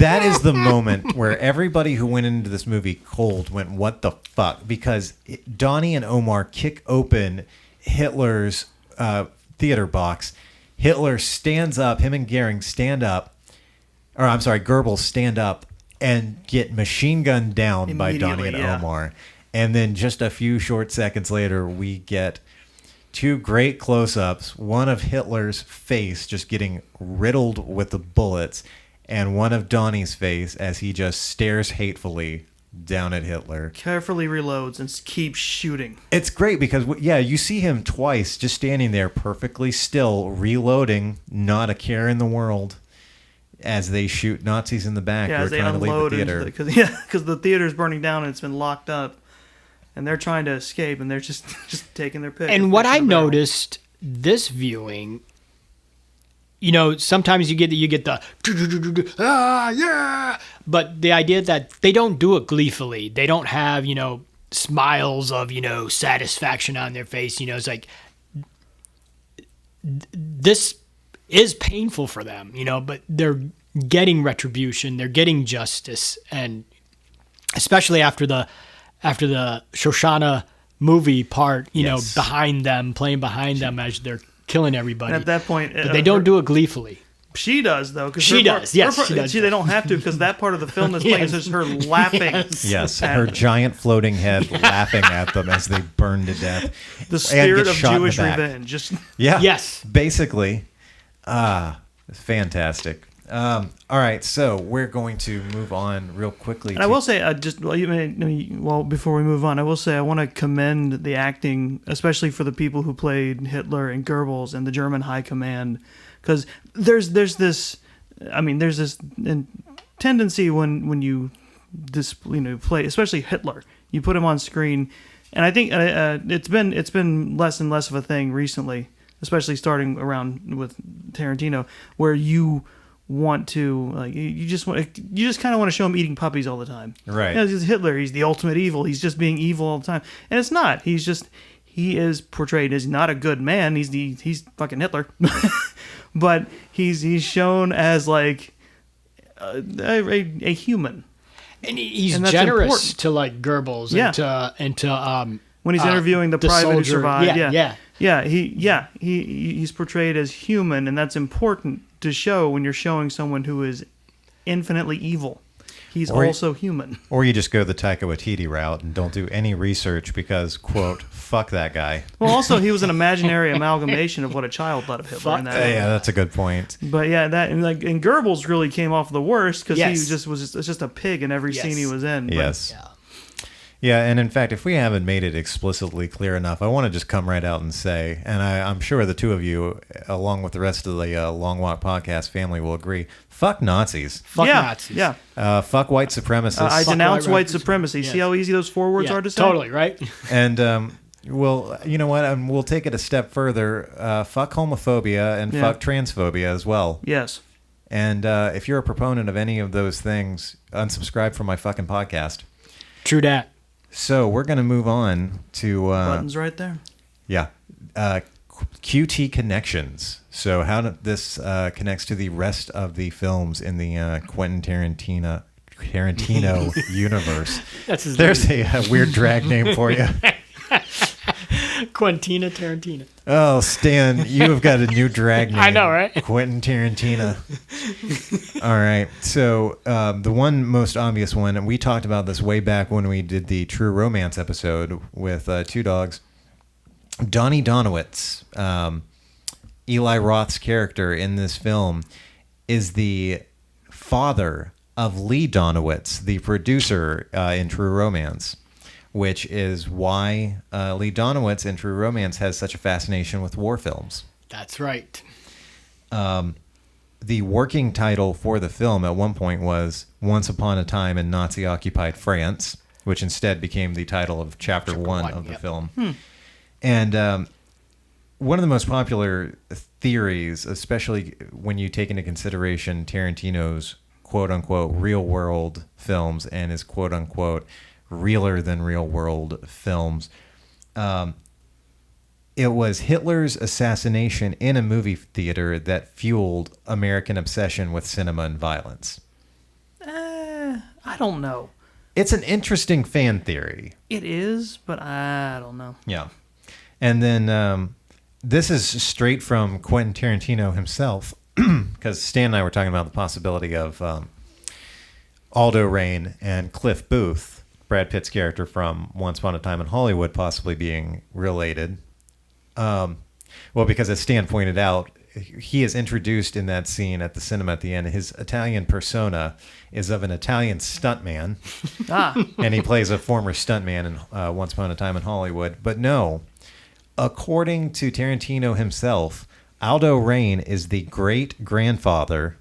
That is the moment where everybody who went into this movie cold went, what the fuck? Because Donnie and Omar kick open Hitler's theater box. Hitler stands up. Him and Goering stand up. Or I'm sorry, Goebbels stand up and get machine gunned down by Donnie and Omar. And then just a few short seconds later, we get two great close-ups. One of Hitler's face just getting riddled with the bullets, and one of Donnie's face as he just stares hatefully down at Hitler. Carefully reloads and keeps shooting. It's great because, you see him twice just standing there perfectly still, reloading, not a care in the world. As they shoot Nazis in the back who are trying to leave the theater. Because the theater's burning down and it's been locked up. And they're trying to escape and they're just taking their pick. And what I noticed this viewing, sometimes you get the yeah, but the idea that they don't do it gleefully. They don't have, smiles of, satisfaction on their face. It's like this is painful for them, but they're getting retribution, they're getting justice, and especially after the Shoshana movie part, Yes. behind them, playing behind them as they're killing everybody. And at that point, but they don't do it gleefully. She does though, because She does. Yes, she does. See, they don't have to, because that part of the film that's playing is just her laughing. Yes, her giant floating head laughing at them as they burn to death. The spirit get of shot in the Jewish back. revenge. Just Yeah. Yes. Basically. Fantastic. All right, so we're going to move on real quickly. And I will say, before we move on, I will say I want to commend the acting, especially for the people who played Hitler and Goebbels and the German High Command, because there's this tendency when you play, especially Hitler, you put him on screen, and I think it's been less and less of a thing recently, especially starting around with Tarantino, where you want to you just kind of want to show him eating puppies all the time. Right. He's Hitler. He's the ultimate evil. He's just being evil all the time, and it's not. He is portrayed as not a good man. He's fucking Hitler, but he's shown as like a human. And he's And that's generous important. to like Goebbels and to When he's interviewing the private who soldier. survived. Yeah. He's portrayed as human, and that's important to show when you're showing someone who is infinitely evil. He's also human. Or you just go the Taika Waititi route and don't do any research because, quote, fuck that guy. Well, also he was an imaginary amalgamation of what a child thought of Hitler. In that movie. Yeah, that's a good point. But yeah, and Goebbels really came off the worst because Yes. he was just a pig in every Yes. scene he was in. But Yes. Yeah, and in fact, if we haven't made it explicitly clear enough, I want to just come right out and say, and I'm sure the two of you, along with the rest of the Long Walk podcast family, will agree, fuck Nazis. Fuck yeah, Nazis. Yeah. Fuck white supremacists. I Fuck denounce white white supremacy. supremacy. Yes. See how easy those four words Yeah, are to say? totally, right? And well, you know what? We'll take it a step further. Fuck homophobia and Yeah. fuck transphobia as well. Yes. And if you're a proponent of any of those things, unsubscribe from my fucking podcast. True dat. So we're going to move on to... Buttons right there. Yeah. QT connections. So how this connects to the rest of the films in the Quentin Tarantino universe. That's his There's a weird drag name for you. Quentin Tarantino. Oh, Stan, you have got a new drag name. I know, right? Quentin Tarantino. All right. So the one most obvious one, and we talked about this way back when we did the True Romance episode with Two Dogs. Donnie Donowitz, Eli Roth's character in this film, is the father of Lee Donowitz, the producer in True Romance, which is why Lee Donowitz in True Romance has such a fascination with war films. That's right. The working title for the film at one point was Once Upon a Time in Nazi-Occupied France, which instead became the title of Chapter 1 of the yep. film. And one of the most popular theories, especially when you take into consideration Tarantino's quote-unquote real-world films and his quote-unquote realer-than-real-world films, it was Hitler's assassination in a movie theater that fueled American obsession with cinema and violence. I don't know. It's an interesting fan theory. It is, but I don't know. Yeah. And then this is straight from Quentin Tarantino himself, because Stan and I were talking about the possibility of Aldo Raine and Cliff Booth, Brad Pitt's character from Once Upon a Time in Hollywood, possibly being related. Well, because as Stan pointed out, he is introduced in that scene at the cinema at the end. His Italian persona is of an Italian stuntman, and he plays a former stuntman in Once Upon a Time in Hollywood. But no, according to Tarantino himself, Aldo Raine is the great-grandfather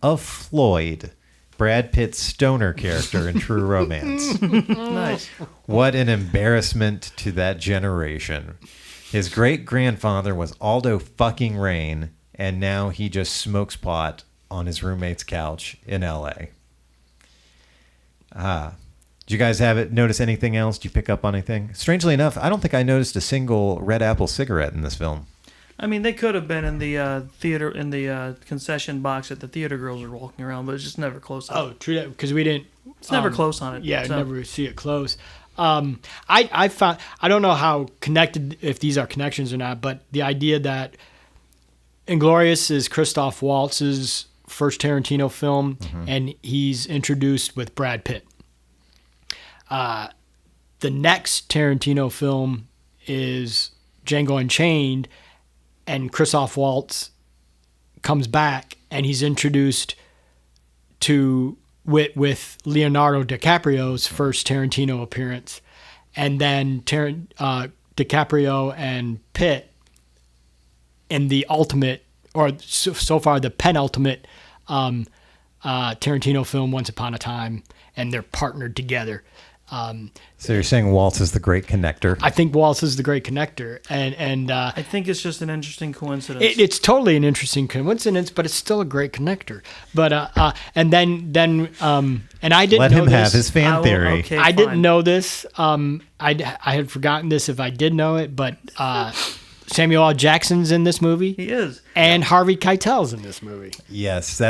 of Floyd, Brad Pitt's stoner character in True Romance. Nice. What an embarrassment to that generation. His great-grandfather was Aldo fucking Raine, and now he just smokes pot on his roommate's couch in L.A. Did you guys notice anything else? Did you pick up on anything? Strangely enough, I don't think I noticed a single Red Apple cigarette in this film. I mean, they could have been in the theater, in the concession box that the theater girls are walking around, but it's just never close. Oh, true that, because we didn't. It's never close on it. Yeah, so. never see it close. I found, I don't know how connected, if these are connections or not, but the idea that Inglourious is Christoph Waltz's first Tarantino film, and he's introduced with Brad Pitt. The next Tarantino film is Django Unchained, and Christoph Waltz comes back, and he's introduced to with Leonardo DiCaprio's first Tarantino appearance, and then DiCaprio and Pitt in the ultimate, or so far the penultimate Tarantino film, Once Upon a Time, and they're partnered together. So you're saying Waltz is the great connector? I think Waltz is the great connector, and I think it's just an interesting coincidence. It's totally an interesting coincidence, but it's still a great connector. But and then and I didn't Let know him this. have his fan theory. Okay, I didn't fine. know this. I had forgotten this if I did know it, but Samuel L. Jackson's in this movie, He is. and Harvey Keitel's in this movie. Yes,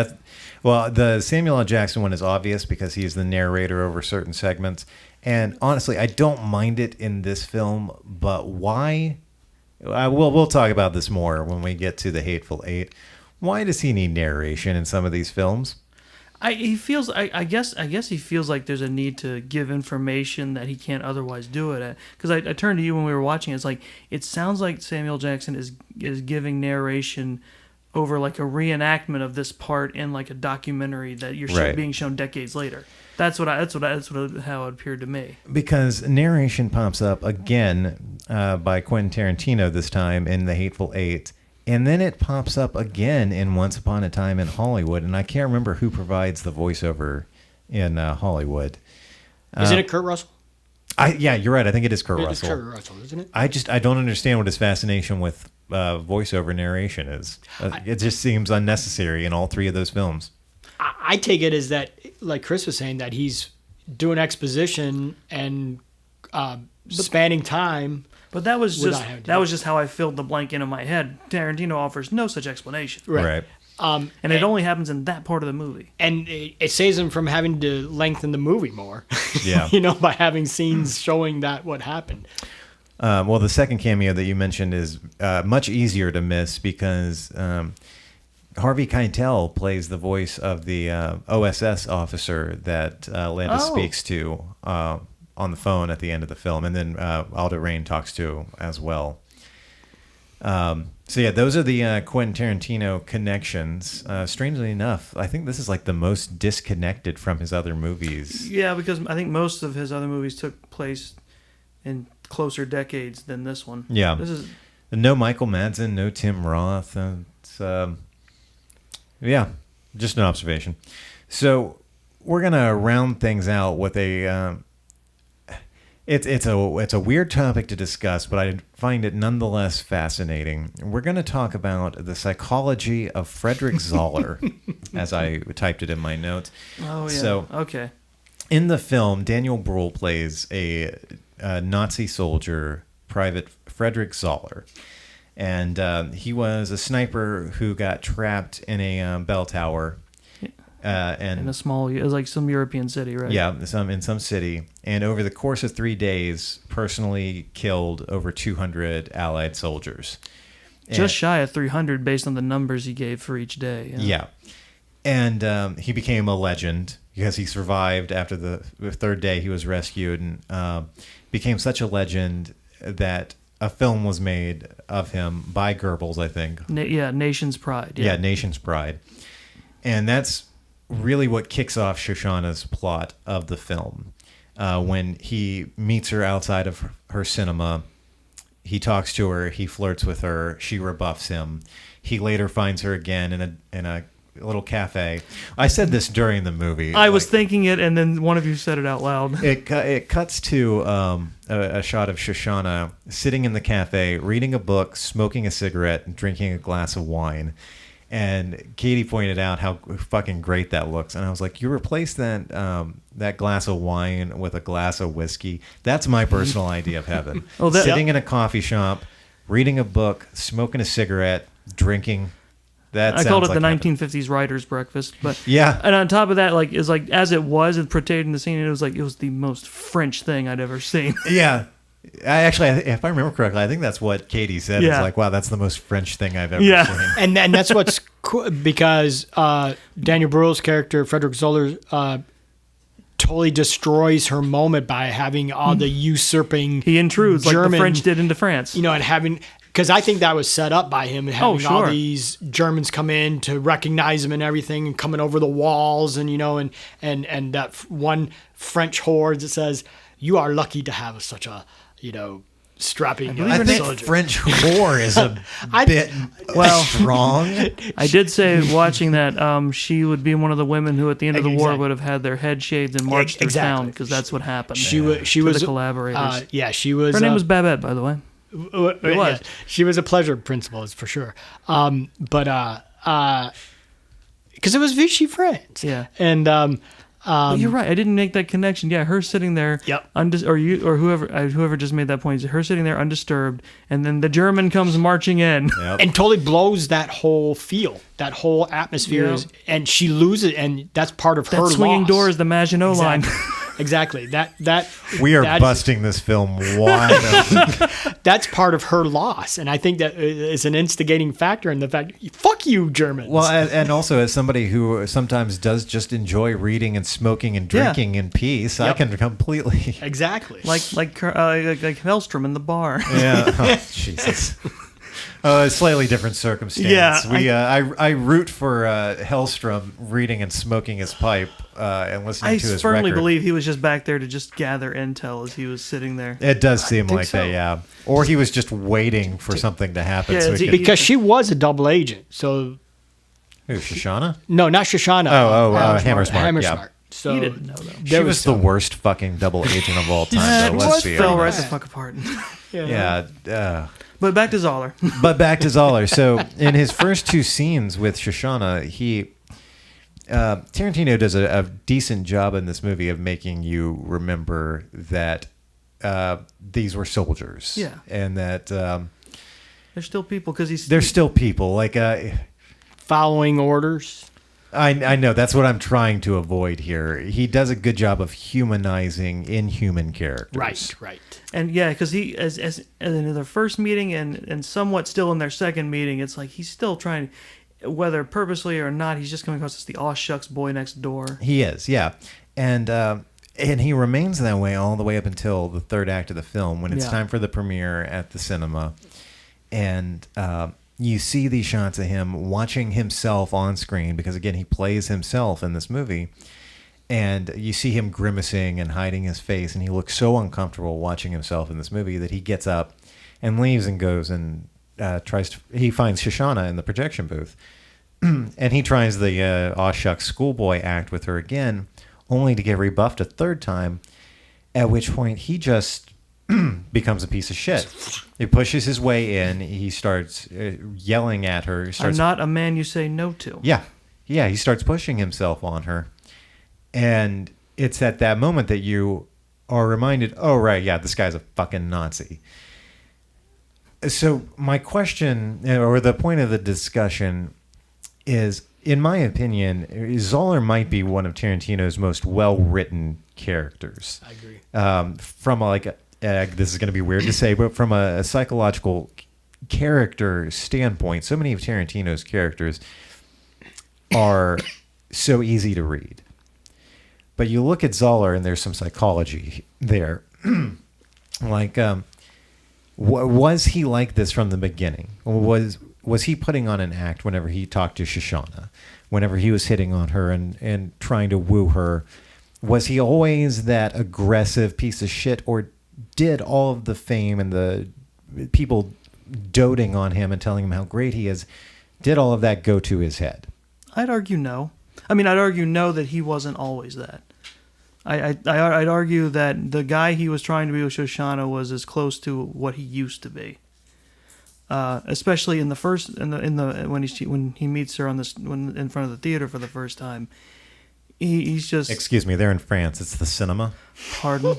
well, the Samuel L. Jackson one is obvious because he's the narrator over certain segments. And honestly, I don't mind it in this film, but why? We'll talk about this more when we get to The Hateful Eight. Why does he need narration in some of these films? I guess he feels like there's a need to give information that he can't otherwise do it at. Because I turned to you when we were watching. It's like, it sounds like Samuel Jackson is giving narration over like a reenactment of this part in like a documentary that you're Right. being shown decades later. That's how it appeared to me. Because narration pops up again by Quentin Tarantino this time in The Hateful Eight. And then it pops up again in Once Upon a Time in Hollywood. And I can't remember who provides the voiceover in Hollywood. Isn't it Kurt Russell? Yeah, you're right. I think it is Kurt It's Russell. Kurt Russell, isn't it? I don't understand what his fascination with voiceover narration is. It just seems unnecessary in all three of those films. I take it as that, like Chris was saying, that he's doing exposition and spanning time. But that was Without having to- just how I filled the blank in my head. Tarantino offers no such explanation. Right. And it only happens in that part of the movie. And it saves him from having to lengthen the movie more. Yeah. By having scenes showing that what happened. Well, the second cameo that you mentioned is much easier to miss because Harvey Keitel plays the voice of the OSS officer that Landis speaks to on the phone at the end of the film, and then Aldo Rain talks to as well. So yeah, those are the Quentin Tarantino connections. Strangely enough, I think this is like the most disconnected from his other movies. Yeah, because I think most of his other movies took place in closer decades than this one. Yeah. This is No Michael Madsen, no Tim Roth. Yeah, just an observation. So we're gonna round things out with a. It's a weird topic to discuss, but I find it nonetheless fascinating. We're going to talk about the psychology of Frederick Zoller, as I typed it in my notes. Oh yeah. So okay. in the film, Daniel Bruhl plays a Nazi soldier, Private Frederick Zoller. And he was a sniper who got trapped in a bell tower. And In a small, it was like some European city, right? yeah, in some city. And over the course of 3 days, personally killed over 200 Allied soldiers. Just shy of 300 based on the numbers he gave for each day. Yeah. And he became a legend because he survived after the third day he was rescued and became such a legend that a film was made of him by Goebbels, I think. Nation's Pride. Yeah, Nation's Pride. And that's really what kicks off Shoshana's plot of the film. When he meets her outside of her cinema, he talks to her, he flirts with her, she rebuffs him. He later finds her again in a little cafe. I said this during the movie. I was thinking it, and then one of you said it out loud. It cuts to a shot of Shoshana sitting in the cafe, reading a book, smoking a cigarette, and drinking a glass of wine. And Katie pointed out how fucking great that looks, and I was like, "You replace that that glass of wine with a glass of whiskey. That's my personal idea of heaven. Sitting in a coffee shop, reading a book, smoking a cigarette, drinking." That I called it like the heaven. 1950s writers' breakfast, but Yeah. And on top of that, like it's like as it was portrayed in the scene, it was the most French thing I'd ever seen. Yeah. If I remember correctly, I think that's what Katie said. Yeah. It's like, wow, that's the most French thing I've ever Yeah. seen. And that's what's cool because Daniel Bruhl's character, Frederick Zoller, totally destroys her moment by having all the usurping. He intrudes like German, the French did into France. You know, and having. Because I think that was set up by him, having all sure. these Germans come in to recognize him and everything, and coming over the walls, and and that one French horde that says, "You are lucky to have such a strapping." I think soldier." French whore is a bit strong. I did say watching that she would be one of the women who at the end of the war Exactly. would have had their head shaved and marched through Exactly. town because that's what happened. She was the collaborators. she was. Her name was Babette, by the way. It was. was. She was a pleasure principal, for sure. Because it was Vichy France. Yeah. And But you're right. I didn't make that connection. Yeah, her sitting there, Yep. or whoever just made that point. Her sitting there undisturbed, and then the German comes marching in. Yep. and totally blows that whole feel, that whole atmosphere, Yeah. and she loses, and that's part of her That swinging loss. door is the Maginot Line. Exactly. That We are that is- busting this film wide open. That's part of her loss, and I think that is an instigating factor in the fact. Fuck you, Germans. Well, and also as somebody who sometimes does just enjoy reading and smoking and Yeah. drinking in peace, I Yep. can completely. exactly. like Hellstrom in the bar. Yeah. Oh, Jesus. A slightly different circumstance. Yeah, I root for Hellstrom reading and smoking his pipe and listening I to his firmly record. believe he was just back there to just gather intel as he was sitting there. It does seem think like so. that, yeah. Or he was just waiting for something to happen. Yeah, so it's- he could, because she was a double agent, so who, Shoshana? no, not Shoshana. Hammersmark, yeah. Hammersmark. So He didn't know though. She there was the worst fucking double agent of all time, That though. Let's be fell right honest. the fuck apart. Yeah. But back to Zoller. But back to Zoller. So in his first two scenes with Shoshana, Tarantino does a decent job in this movie of making you remember that these were soldiers. Yeah. And that There's still people because they're still people. Like following orders. I know that's what I'm trying to avoid here. He does a good job of humanizing inhuman characters. Right. And yeah, because he as in their first meeting and somewhat still in their second meeting, it's like he's still trying, whether purposely or not, he's just coming across as the aw shucks boy next door. He is, yeah, and he remains that way all the way up until the third act of the film when it's Yeah. time for the premiere at the cinema, and you see these shots of him watching himself on screen because again he plays himself in this movie. And you see him grimacing and hiding his face, and he looks so uncomfortable watching himself in this movie that he gets up and leaves and goes and he finds Shoshana in the projection booth. And he tries the aw shucks schoolboy act with her again, only to get rebuffed a third time, at which point he just becomes a piece of shit. He pushes his way in, he starts yelling at her. I'm Starts, not a man you say no to. yeah, he starts pushing himself on her. And it's at that moment that you are reminded, oh, right, yeah, this guy's a fucking Nazi. So my question, or the point of the discussion is, in my opinion, Zoller might be one of Tarantino's most well-written characters. I agree. From this is going to be weird to say, but from a psychological character standpoint, so many of Tarantino's characters are so easy to read. But you look at Zoller, and there's some psychology there. Was he like this from the beginning? Was he putting on an act whenever he talked to Shoshana? Whenever he was hitting on her and trying to woo her? Was he always that aggressive piece of shit? Or did all of the fame and the people doting on him and telling him how great he is, did all of that go to his head? I'd argue no. I mean, I'd argue no that he wasn't always that. I'd argue that the guy he was trying to be with Shoshana was as close to what he used to be. especially in the first when he meets her when in front of the theater for the first time. He's just... Excuse me, they're in France. It's the cinema. Pardon.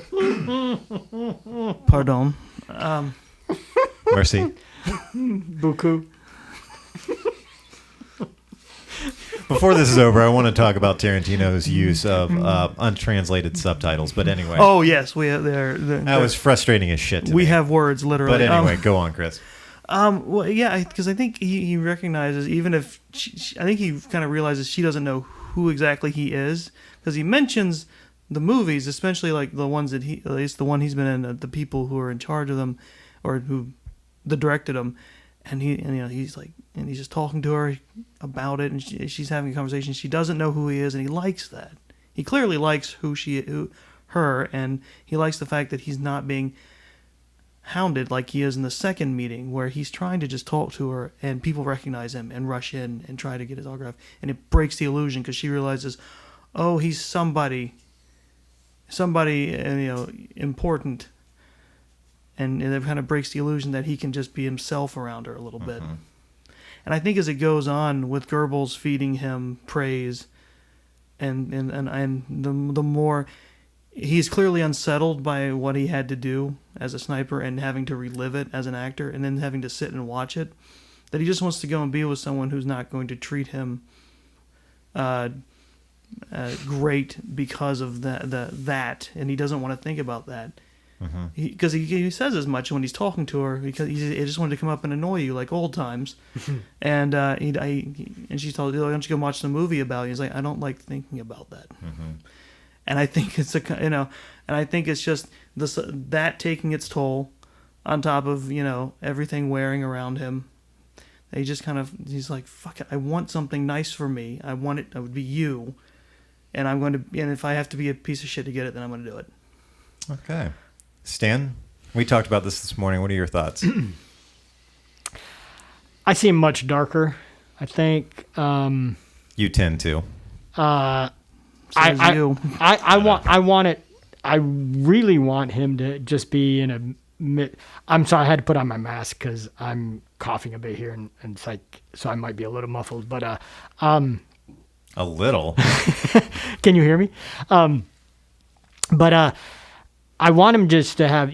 Merci. Beaucoup. Before this is over, I want to talk about Tarantino's use of untranslated subtitles. But anyway. Oh, yes. That was frustrating as shit to me. We have words, literally. But anyway, go on, Chris. Well, yeah, because I think he recognizes, even if... I think he kind of realizes she doesn't know who exactly he is. Because he mentions the movies, especially like the ones that at least the one he's been in, the people who are in charge of them, or who directed them. And he's like, and he's just talking to her about it, and she's having a conversation. She doesn't know who he is, and he likes that. He clearly likes her, and he likes the fact that he's not being hounded like he is in the second meeting, where he's trying to just talk to her, and people recognize him and rush in and try to get his autograph, and it breaks the illusion because she realizes, oh, he's somebody, important. And it kind of breaks the illusion that he can just be himself around her a little bit. And I think as it goes on with Goebbels feeding him praise, and the more he's clearly unsettled by what he had to do as a sniper and having to relive it as an actor and then having to sit and watch it, that he just wants to go and be with someone who's not going to treat him great because of that, and he doesn't want to think about that. Because he says as much when he's talking to her, because he just wanted to come up and annoy you like old times. And and she told him, "Why don't you go watch the movie about it?" He's like, "I don't like thinking about that." And I think it's and I think it's just that taking its toll on top of everything wearing around him. He just he's like, "Fuck it, I want something nice for me. I want it. I would be you, and I'm going to. And if I have to be a piece of shit to get it, then I'm going to do it." Okay. Stan, we talked about this morning. What are your thoughts? I see him much darker. I think you tend to. I want it. I really want him to just be in a. I'm sorry, I had to put on my mask because I'm coughing a bit here, and it's like, so I might be a little muffled. But a little. Can you hear me? But I want him just to have,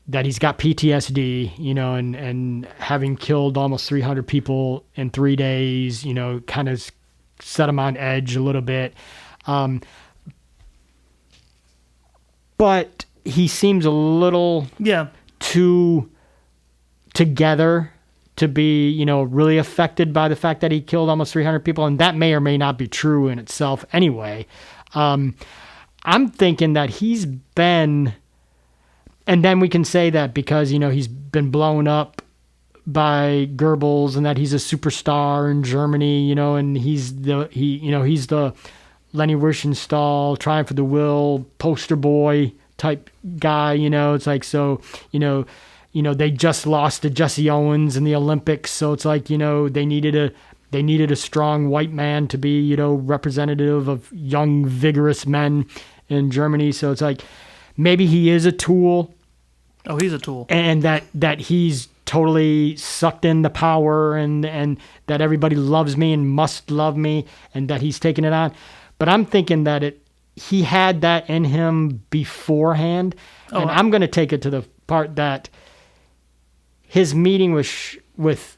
that he's got PTSD, and having killed almost 300 people in 3 days, kind of set him on edge a little bit. But he seems a little too together to be, really affected by the fact that he killed almost 300 people. And that may or may not be true in itself anyway. I'm thinking that he's been... And then we can say that because, he's been blown up by Goebbels and that he's a superstar in Germany, and he's the Leni Riefenstahl, Triumph of the Will, poster boy type guy, it's like, so, they just lost to Jesse Owens in the Olympics. So it's like, they needed a strong white man to be, representative of young, vigorous men in Germany. So it's like, maybe he is a tool. Oh, he's a tool. And that he's totally sucked in the power and that everybody loves me and must love me and that he's taking it on. But I'm thinking that he had that in him beforehand. And I'm going to take it to the part that his meeting with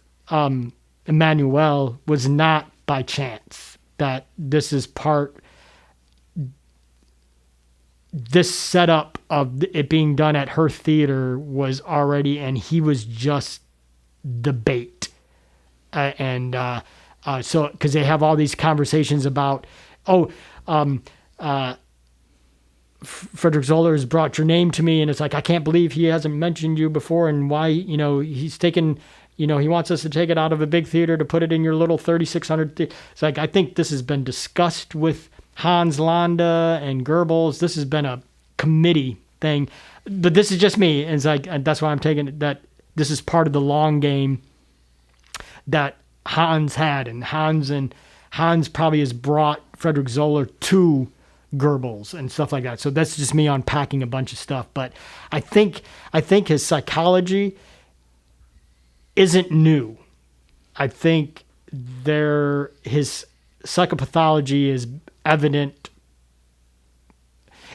Emmanuel was not by chance. That this is this setup of it being done at her theater was already, and he was just the bait. So, because they have all these conversations about, Frederick Zoller has brought your name to me, and it's like, I can't believe he hasn't mentioned you before, and why, he's taken, he wants us to take it out of a big theater to put it in your little 3,600. It's like, I think this has been discussed with Hans Landa and Goebbels. This has been a committee thing, but this is just me. And it's like, and that's why I'm taking it, that this is part of the long game that Hans had, and Hans probably has brought Frederick Zoller to Goebbels and stuff like that. So that's just me unpacking a bunch of stuff. But I think his psychology isn't new. I think his psychopathology is evident.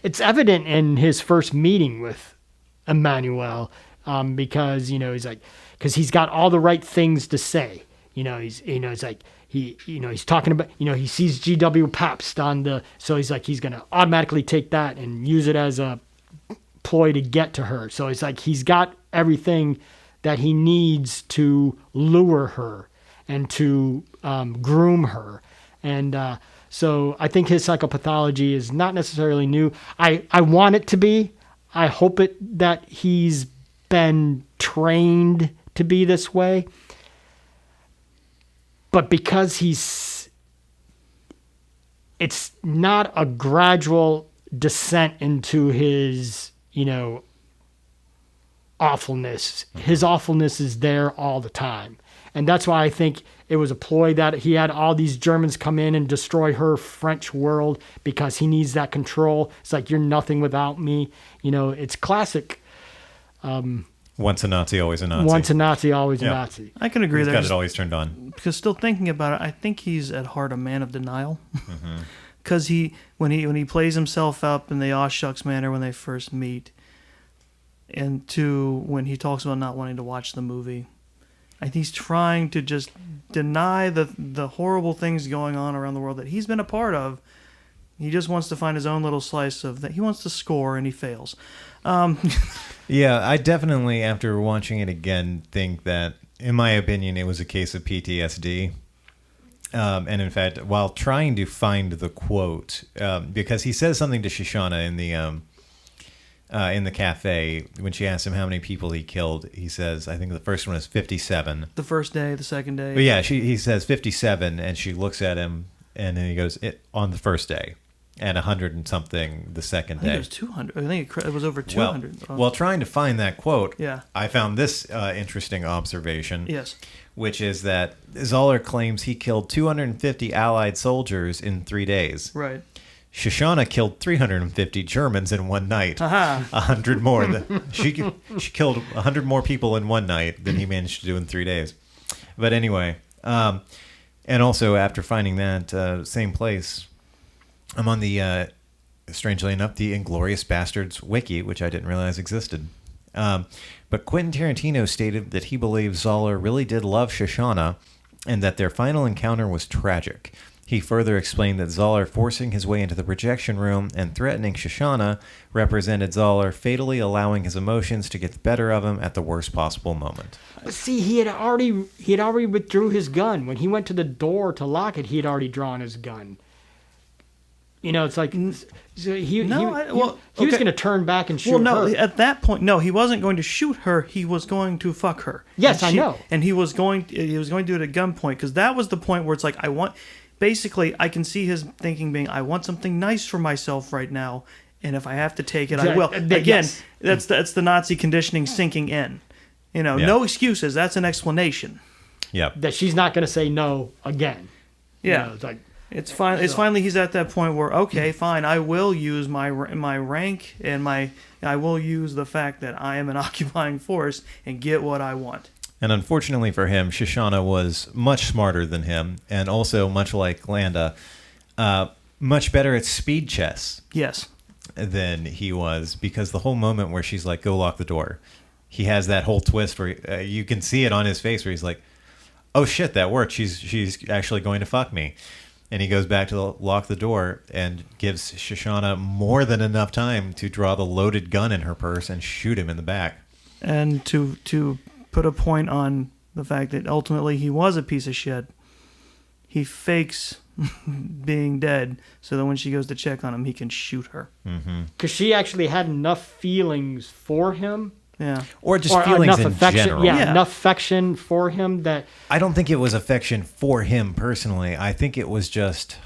It's evident in his first meeting with Emmanuel, because because he's got all the right things to say. He's like he's talking about he sees G.W. Pabst so he's like he's gonna automatically take that and use it as a ploy to get to her. So it's like he's got everything that he needs to lure her and to groom her. And so I think his psychopathology is not necessarily new. I want it to be. I hope that he's been trained to be this way. But because it's not a gradual descent into his, awfulness. His awfulness is there all the time. And that's why I think it was a ploy that he had all these Germans come in and destroy her French world because he needs that control. It's like, you're nothing without me. It's classic. Once a Nazi, always a Nazi. Once a Nazi, always a Nazi. I can agree He's there. got it always turned on. Because still thinking about it, I think he's at heart a man of denial. Because when he plays himself up in the aw shucks manner when they first meet, and when he talks about not wanting to watch the movie, I think he's trying to just deny the horrible things going on around the world that he's been a part of. He just wants to find his own little slice of that. He wants to score, and he fails. Yeah, I definitely, after watching it again, think that, in my opinion, it was a case of PTSD. And in fact, while trying to find the quote, because he says something to Shoshana in the cafe when she asks him how many people he killed, he says, I think the first one is 57. The first day, the second day. But yeah, he says 57, and she looks at him, and then he goes, on the first day, and 100 and something the second day. I think it was 200. I think it was over 200. Well, trying to find that quote, yeah. I found this interesting observation. Yes. Which is that Zoller claims he killed 250 Allied soldiers in 3 days. Right. Shoshana killed 350 Germans in one night. 100 more. She killed 100 more people in one night than he managed to do in 3 days. But anyway, and also after finding that same place, I'm on the, strangely enough, the Inglourious Basterds wiki, which I didn't realize existed. But Quentin Tarantino stated that he believes Zoller really did love Shoshana and that their final encounter was tragic. He further explained that Zoller forcing his way into the projection room and threatening Shoshana represented Zoller fatally allowing his emotions to get the better of him at the worst possible moment. See, he had already withdrew his gun. When he went to the door to lock it, he had already drawn his gun. It's like so he was going to turn back and shoot her. At that point, no, he wasn't going to shoot her. He was going to fuck her. Yes, I know. And he was going to do it at gunpoint, because that was the point where it's like, basically, I can see his thinking being, I want something nice for myself right now, and if I have to take it, I will. Again, yes. that's the Nazi conditioning sinking in. No excuses. That's an explanation. Yeah. That she's not going to say no again. Yeah. It's like. It's finally he's at that point where, okay, fine, I will use my rank and I will use the fact that I am an occupying force and get what I want. And unfortunately for him, Shoshana was much smarter than him, and also, much like Landa, much better at speed chess. Yes. Than he was, because the whole moment where she's like, go lock the door, he has that whole twist where you can see it on his face where he's like, oh shit, that worked. She's actually going to fuck me. And he goes back to lock the door and gives Shoshana more than enough time to draw the loaded gun in her purse and shoot him in the back. And to put a point on the fact that ultimately he was a piece of shit, he fakes being dead so that when she goes to check on him, he can shoot her. Because she actually had enough feelings for him. Yeah. Or feelings enough in affection, general. Yeah, enough affection for him that... I don't think it was affection for him personally. I think it was just...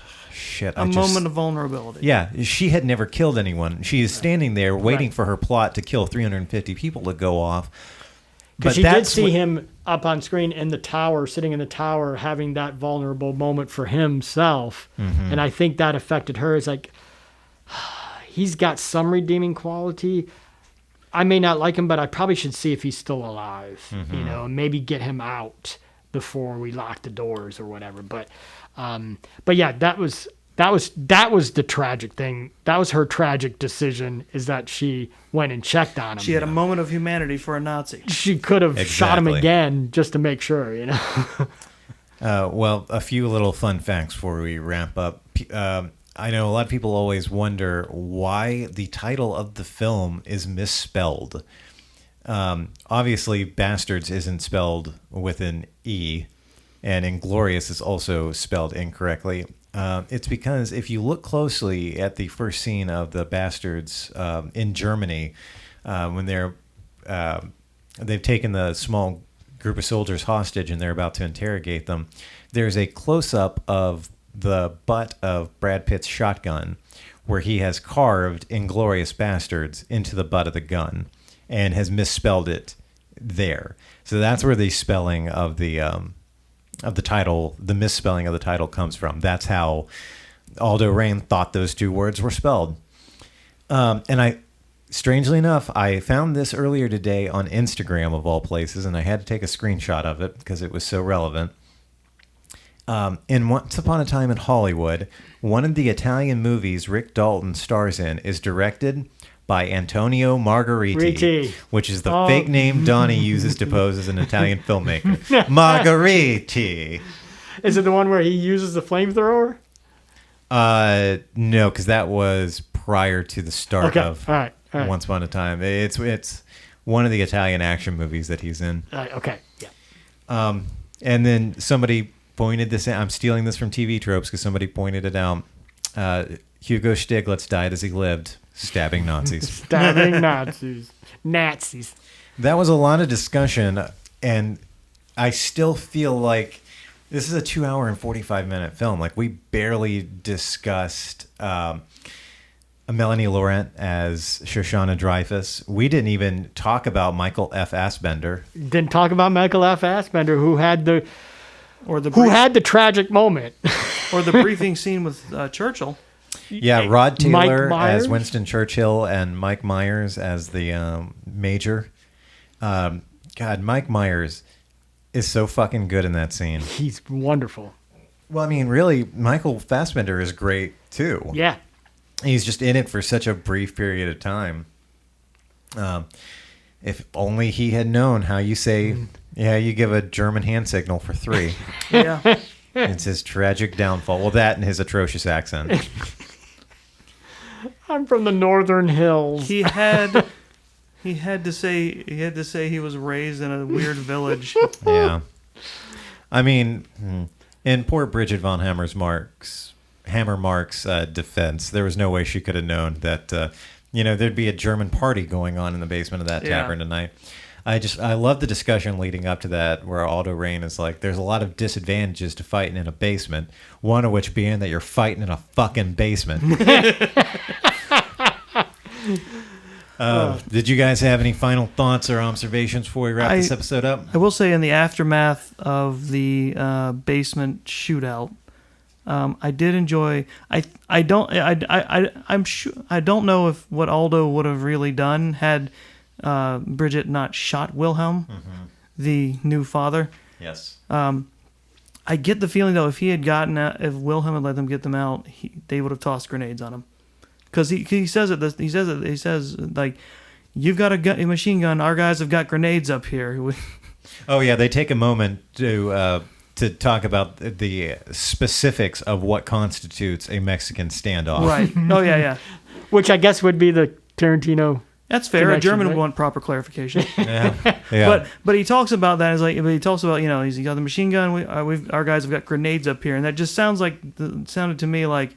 A moment of vulnerability. Yeah, she had never killed anyone. She is standing there waiting for her plot to kill 350 people to go off. Because she did see him up on screen in the tower, sitting in the tower, having that vulnerable moment for himself. Mm-hmm. And I think that affected her. It's like, he's got some redeeming quality. I may not like him, but I probably should see if he's still alive, and maybe get him out before we lock the doors or whatever. But yeah, that was the tragic thing. That was her tragic decision, is that she went and checked on him. She had a moment of humanity for a Nazi. She could have shot him again just to make sure, Well, a few little fun facts before we wrap up. I know a lot of people always wonder why the title of the film is misspelled. Obviously, Bastards isn't spelled with an E, and Inglourious is also spelled incorrectly. It's because if you look closely at the first scene of the Bastards in Germany, when they've taken the small group of soldiers hostage and they're about to interrogate them, there's a close-up of the butt of Brad Pitt's shotgun where he has carved Inglourious Basterds into the butt of the gun and has misspelled it there. So that's where the spelling of the title, the misspelling of the title, comes from. That's how Aldo Rain thought those two words were spelled. And strangely enough, I found this earlier today on Instagram, of all places, and I had to take a screenshot of it because it was so relevant. In Once Upon a Time in Hollywood, one of the Italian movies Rick Dalton stars in is directed by Antonio Margheriti, which is the fake name Donnie uses to pose as an Italian filmmaker. Margheriti. Is it the one where he uses the flamethrower? No, because that was prior to the start of All right. Once Upon a Time. It's one of the Italian action movies that he's in. Okay, yeah. And then somebody pointed this out. I'm stealing this from TV Tropes because somebody pointed it out. Hugo Stiglitz died as he lived, stabbing Nazis. Stabbing Nazis. Nazis. That was a lot of discussion, and I still feel like this is a 2-hour and 45-minute film. Like, we barely discussed Melanie Laurent as Shoshana Dreyfus. We didn't even talk about Michael F. Fassbender. Didn't talk about Michael F. Fassbender, who had the tragic moment. Or the briefing scene with Churchill. Yeah, Rod Taylor as Winston Churchill and Mike Myers as the major. God, Mike Myers is so fucking good in that scene. He's wonderful. Well, I mean, really, Michael Fassbender is great, too. Yeah. He's just in it for such a brief period of time. If only he had known how you say, you give a German hand signal for 3. Yeah. It's his tragic downfall. Well, that and his atrocious accent. I'm from the Northern Hills. He had to say he was raised in a weird village. Yeah. I mean, in poor Bridget von Hammermark's defense, there was no way she could have known that there'd be a German party going on in the basement of that tavern tonight. I love the discussion leading up to that, where Aldo Rain is like, there's a lot of disadvantages to fighting in a basement, one of which being that you're fighting in a fucking basement. Did you guys have any final thoughts or observations before we wrap this episode up? I will say, in the aftermath of the basement shootout, I did enjoy. I'm sure. I don't know if what Aldo would have really done had Bridget not shot Wilhelm, the new father. Yes. I get the feeling though, if he had gotten out, if Wilhelm had let them get them out, they would have tossed grenades on him. Because he says it. He says like, "You've got a machine gun. Our guys have got grenades up here." Oh yeah, they take a moment to talk about the specifics of what constitutes a Mexican standoff. Right. Oh yeah. Which I guess would be the Tarantino. That's fair. A German would want proper clarification. Yeah. But he talks about that as like, he talks about, he's got the machine gun. Our guys have got grenades up here, and that just sounded to me like,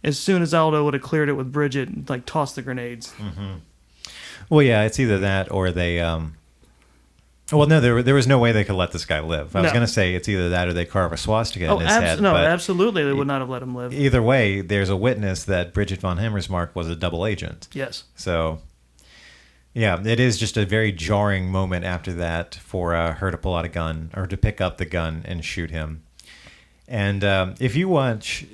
as soon as Aldo would have cleared it with Bridget, like, toss the grenades. Mm-hmm. Well, yeah, it's either that or they. Well, no, there was no way they could let this guy live. I was going to say it's either that or they carve a swastika in his head. No, absolutely, they would not have let him live. Either way, there's a witness that Bridget von Hammersmark was a double agent. Yes. So, yeah, it is just a very jarring moment after that for her to pull out a gun or to pick up the gun and shoot him. And if you watch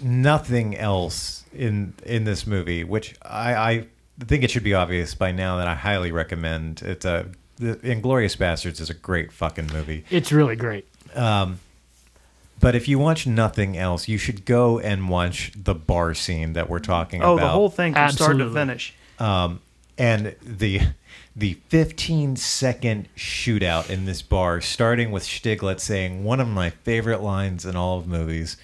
nothing else in this movie, which think it should be obvious by now that I highly recommend it. Inglourious Basterds is a great fucking movie. It's really great. But if you watch nothing else, you should go and watch the bar scene that we're talking about. Oh, the whole thing from start to Absolutely. finish. And the 15-second shootout in this bar, starting with Stiglitz saying one of my favorite lines in all of movies,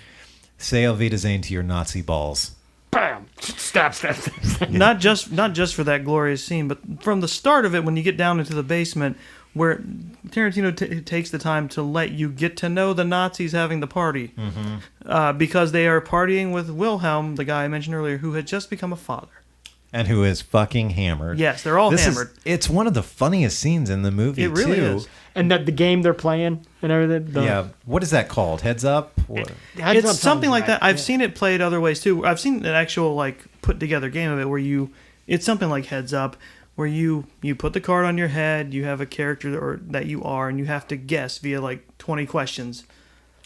"Say Auf Wiedersehen to your Nazi balls." Bam! Stab. Not just for that glorious scene, but from the start of it, when you get down into the basement, where Tarantino takes the time to let you get to know the Nazis having the party, because they are partying with Wilhelm, the guy I mentioned earlier, who had just become a father. And who is fucking hammered. Yes, they're all hammered. It's one of the funniest scenes in the movie, It really too. is. And that the game they're playing and everything. Yeah. What is that called? Heads Up? What? It's something like that. I've seen it played other ways too. I've seen an actual like put together game of it where it's something like Heads Up, where you put the card on your head, you have a character that you are, and you have to guess via like 20 questions.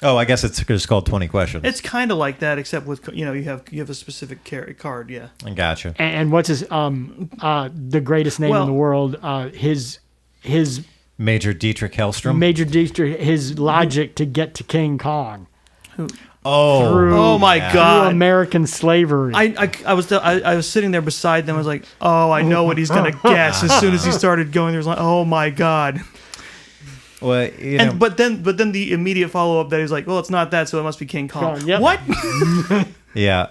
Oh, I guess it's just called 20 Questions. It's kind of like that, except with you have a specific card. Yeah. I gotcha. And what's his the greatest name in the world? His Major Dietrich Hellstrom. Major Dietrich, his logic to get to King Kong. Oh my Through God! American slavery. I was sitting there beside them. I was like, oh, I know what he's gonna guess as soon as he started going. There's like, oh my God. Well, But then the immediate follow up that he's like, well, it's not that, so it must be King Kong. Yep. What? yeah.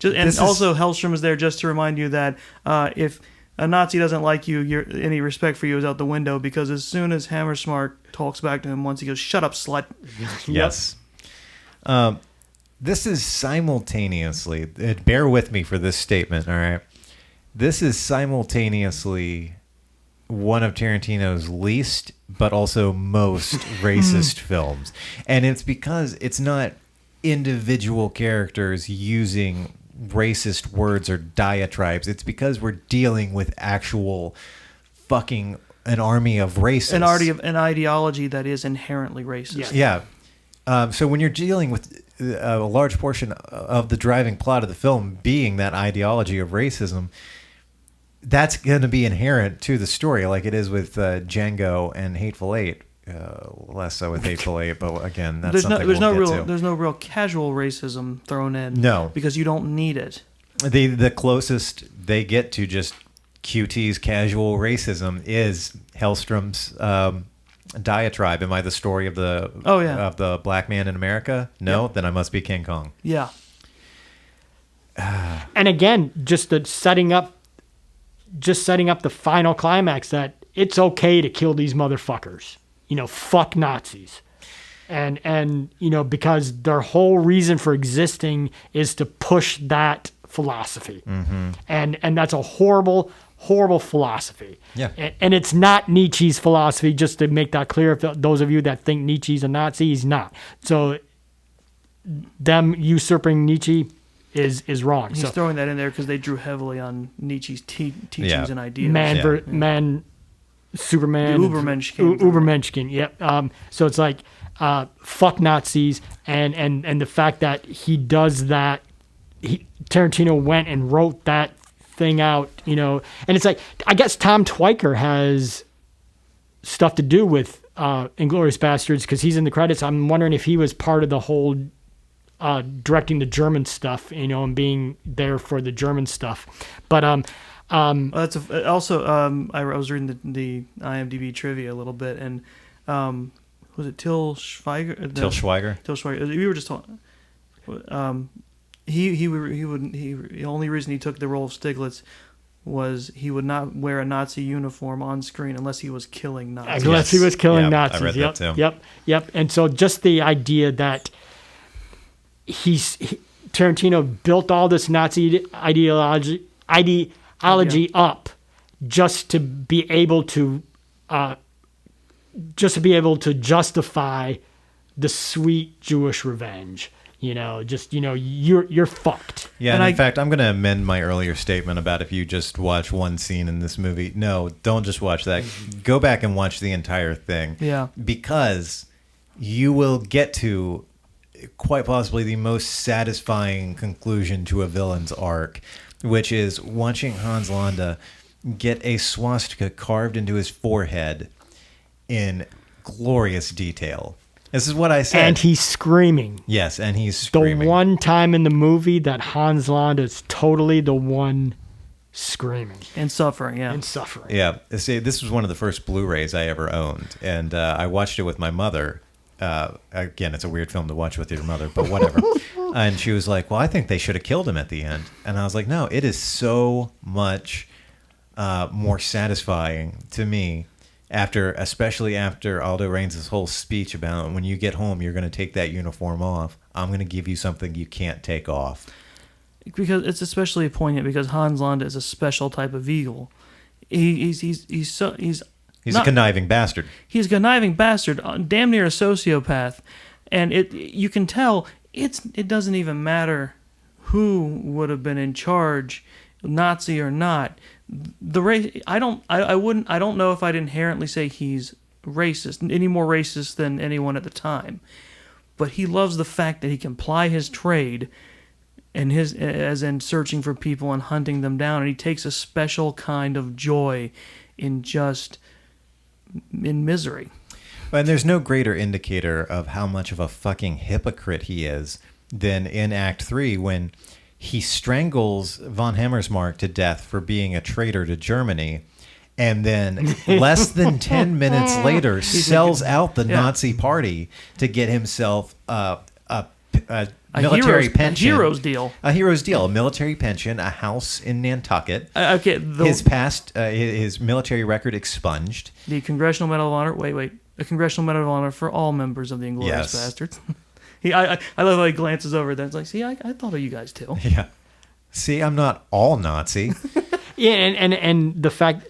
Also, Hellstrom is there just to remind you that if a Nazi doesn't like you, any respect for you is out the window, because as soon as Hammersmark talks back to him once, he goes, "Shut up, slut." Yes. This is simultaneously, bear with me for this statement, all right? This is simultaneously one of Tarantino's least, but also most racist films. And it's because it's not individual characters using racist words or diatribes. It's because we're dealing with actual fucking an army of racists. An ideology that is inherently racist. Yeah. So when you're dealing with a large portion of the driving plot of the film being that ideology of racism, that's going to be inherent to the story, like it is with Django and Hateful Eight. Less so with Hateful Eight, but again, that's something we'll get to. There's no real casual racism thrown in. No, because you don't need it. The closest they get to just QT's casual racism is Hellstrom's diatribe. Am I the story of the black man in America? No, then I must be King Kong. Yeah. And again, just setting up the final climax that it's okay to kill these motherfuckers. Fuck Nazis. And because their whole reason for existing is to push that philosophy. Mm-hmm. And that's a horrible philosophy. Yeah. And it's not Nietzsche's philosophy, just to make that clear. If those of you that think Nietzsche's a Nazi, he's not. So them usurping Nietzsche is wrong. He's throwing that in there because they drew heavily on Nietzsche's teachings and ideas. Superman, the Ubermensch. Ubermensch, yep. So it's like fuck Nazis, and the fact that he does that, Tarantino went and wrote that thing out, and it's like, I guess Tom Twyker has stuff to do with Inglourious Basterds because he's in the credits. I'm wondering if he was part of the whole directing the German stuff, and being there for the German stuff, but I was reading the IMDb trivia a little bit, and was it Till Schweiger? Till Schweiger. We were just talking. The only reason he took the role of Stiglitz was he would not wear a Nazi uniform on screen unless he was killing Nazis. Unless he was killing Nazis. I read that too. Yep. And so just the idea that Tarantino built all this Nazi ideology up just to be able to justify the sweet Jewish revenge. You're fucked. Yeah, and in fact, I'm going to amend my earlier statement about if you just watch one scene in this movie. No, don't just watch that. Go back and watch the entire thing. Yeah. Because you will get to quite possibly the most satisfying conclusion to a villain's arc, which is watching Hans Landa get a swastika carved into his forehead in glorious detail. This is what I said. And he's screaming. Yes, and he's screaming. The one time in the movie that Hans Landa is totally the one screaming. And suffering, yeah. And suffering. Yeah. See, this was one of the first Blu-rays I ever owned, and I watched it with my mother. Again, it's a weird film to watch with your mother, but whatever. And she was like, well, I think they should have killed him at the end. And I was like, no, it is so much more satisfying to me especially after Aldo Raines' whole speech about when you get home, you're going to take that uniform off. I'm going to give you something you can't take off. Because it's especially poignant because Hans Landa is a special type of eagle. He's a conniving bastard. He's a conniving bastard, damn near a sociopath, and you can tell it doesn't even matter who would have been in charge, Nazi or not. The race, I don't know if I'd inherently say he's racist, any more racist than anyone at the time, but he loves the fact that he can ply his trade, and as in searching for people and hunting them down, and he takes a special kind of joy in misery. And there's no greater indicator of how much of a fucking hypocrite he is than in Act 3 when he strangles von Hammersmark to death for being a traitor to Germany, and then less than 10 minutes later sells out the Nazi party to get himself a military pension. A hero's deal. A hero's deal. A military pension, a house in Nantucket. His military record expunged. The Congressional Medal of Honor. Wait. A Congressional Medal of Honor for all members of the Inglourious Basterds. I love how he glances over there. It's like, see, I thought of you guys too. Yeah. See, I'm not all Nazi. Yeah, and the fact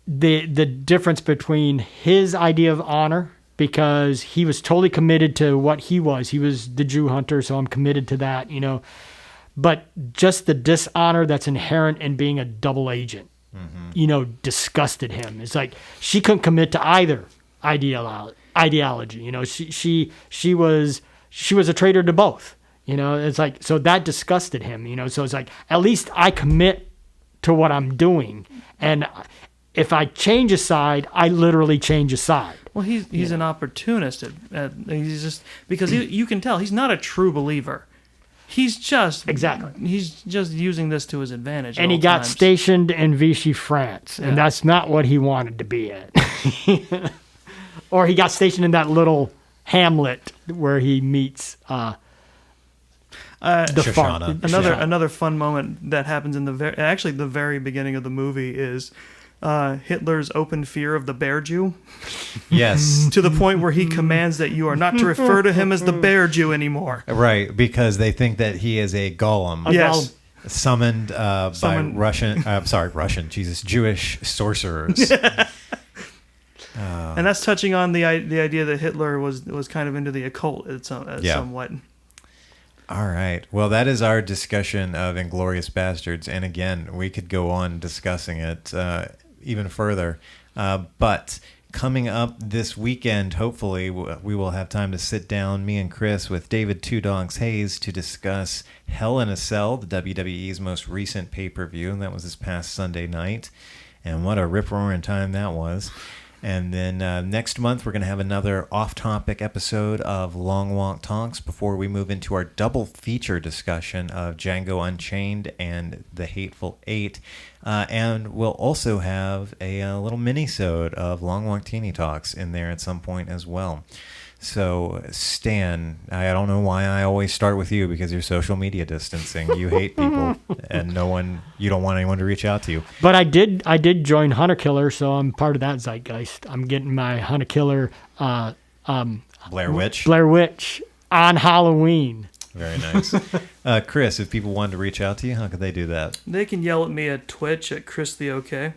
the difference between his idea of honor, because he was totally committed to what he was. He was the Jew hunter, so I'm committed to that, But just the dishonor that's inherent in being a double agent, disgusted him. It's like she couldn't commit to either ideology. She was a traitor to both. It's like, so that disgusted him. So it's like, at least I commit to what I'm doing, and if I change a side, I literally change a side. Well, he's an opportunist. He's just because you can tell he's not a true believer. He's just using this to his advantage. And he got stationed in Vichy, France, and that's not what he wanted to be at. Or he got stationed in that little hamlet where he meets the Shoshana. Another fun moment that happens in the very beginning of the movie is Hitler's open fear of the bear Jew. Yes. To the point where he commands that you are not to refer to him as the bear Jew anymore. Right, because they think that he is a golem. Yes. Summoned by Jewish sorcerers. And that's touching on the idea that Hitler was kind of into the occult somewhat. All right. Well, that is our discussion of Inglourious Basterds. And again, we could go on discussing it even further. But coming up this weekend, hopefully, we will have time to sit down, me and Chris, with David Two Dogs Hayes to discuss Hell in a Cell, the WWE's most recent pay-per-view. And that was this past Sunday night. And what a rip-roaring time that was. And then next month, we're going to have another off-topic episode of Long Walk Talks before we move into our double feature discussion of Django Unchained and The Hateful Eight. And we'll also have a little mini-sode of Long Walk Teeny Talks in there at some point as well. So, Stan, I don't know why I always start with you because you're social media distancing. You hate people, and you don't want anyone to reach out to you. But I did join Hunter Killer, so I'm part of that zeitgeist. I'm getting my Hunter Killer Blair Witch on Halloween. Very nice. Chris, if people wanted to reach out to you, how could they do that? They can yell at me at Twitch at Chris the OK.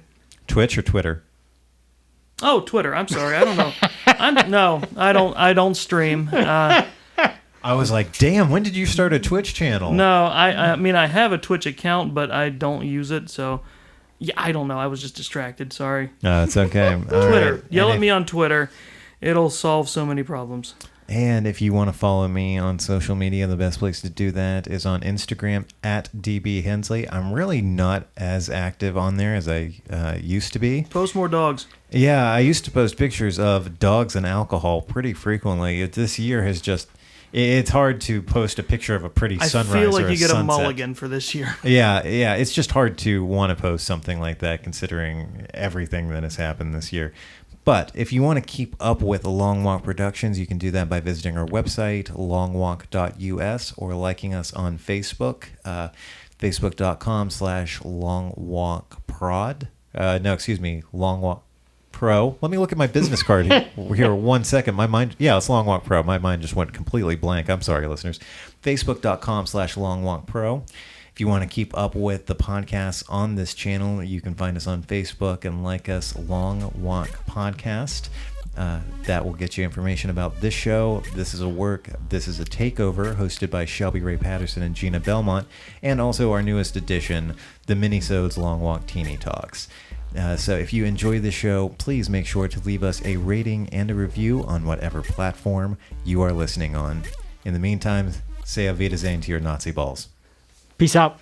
Twitch or Twitter? Oh, Twitter. I'm sorry. I don't know. I don't stream. I was like, damn, when did you start a Twitch channel? No, I mean, I have a Twitch account, but I don't use it, so yeah, I don't know. I was just distracted. Sorry. No, it's okay. Twitter. Right. Yell at me on Twitter. It'll solve so many problems. And if you want to follow me on social media, the best place to do that is on Instagram at DB Hensley. I'm really not as active on there as I used to be. Post more dogs. Yeah, I used to post pictures of dogs and alcohol pretty frequently. This year has just... It's hard to post a picture of a pretty sunrise or a sunset. I feel like you get a mulligan for this year. Yeah. It's just hard to want to post something like that considering everything that has happened this year. But if you want to keep up with Long Walk Productions, you can do that by visiting our website, longwalk.us, or liking us on Facebook, facebook.com/longwalkprod. Long Walk Pro. Let me look at my business card here 1 second. My mind, it's Long Walk Pro. My mind just went completely blank. I'm sorry, listeners. Facebook.com/longwalkpro. If you want to keep up with the podcasts on this channel, you can find us on Facebook and like us, Long Walk Podcast. That will get you information about this show. This is a takeover hosted by Shelby Ray Patterson and Gina Belmont, and also our newest edition, the Minisodes Long Walk Teeny Talks. So if you enjoy the show, please make sure to leave us a rating and a review on whatever platform you are listening on. In the meantime, say auf Wiedersehen to your Nazi balls. Peace out.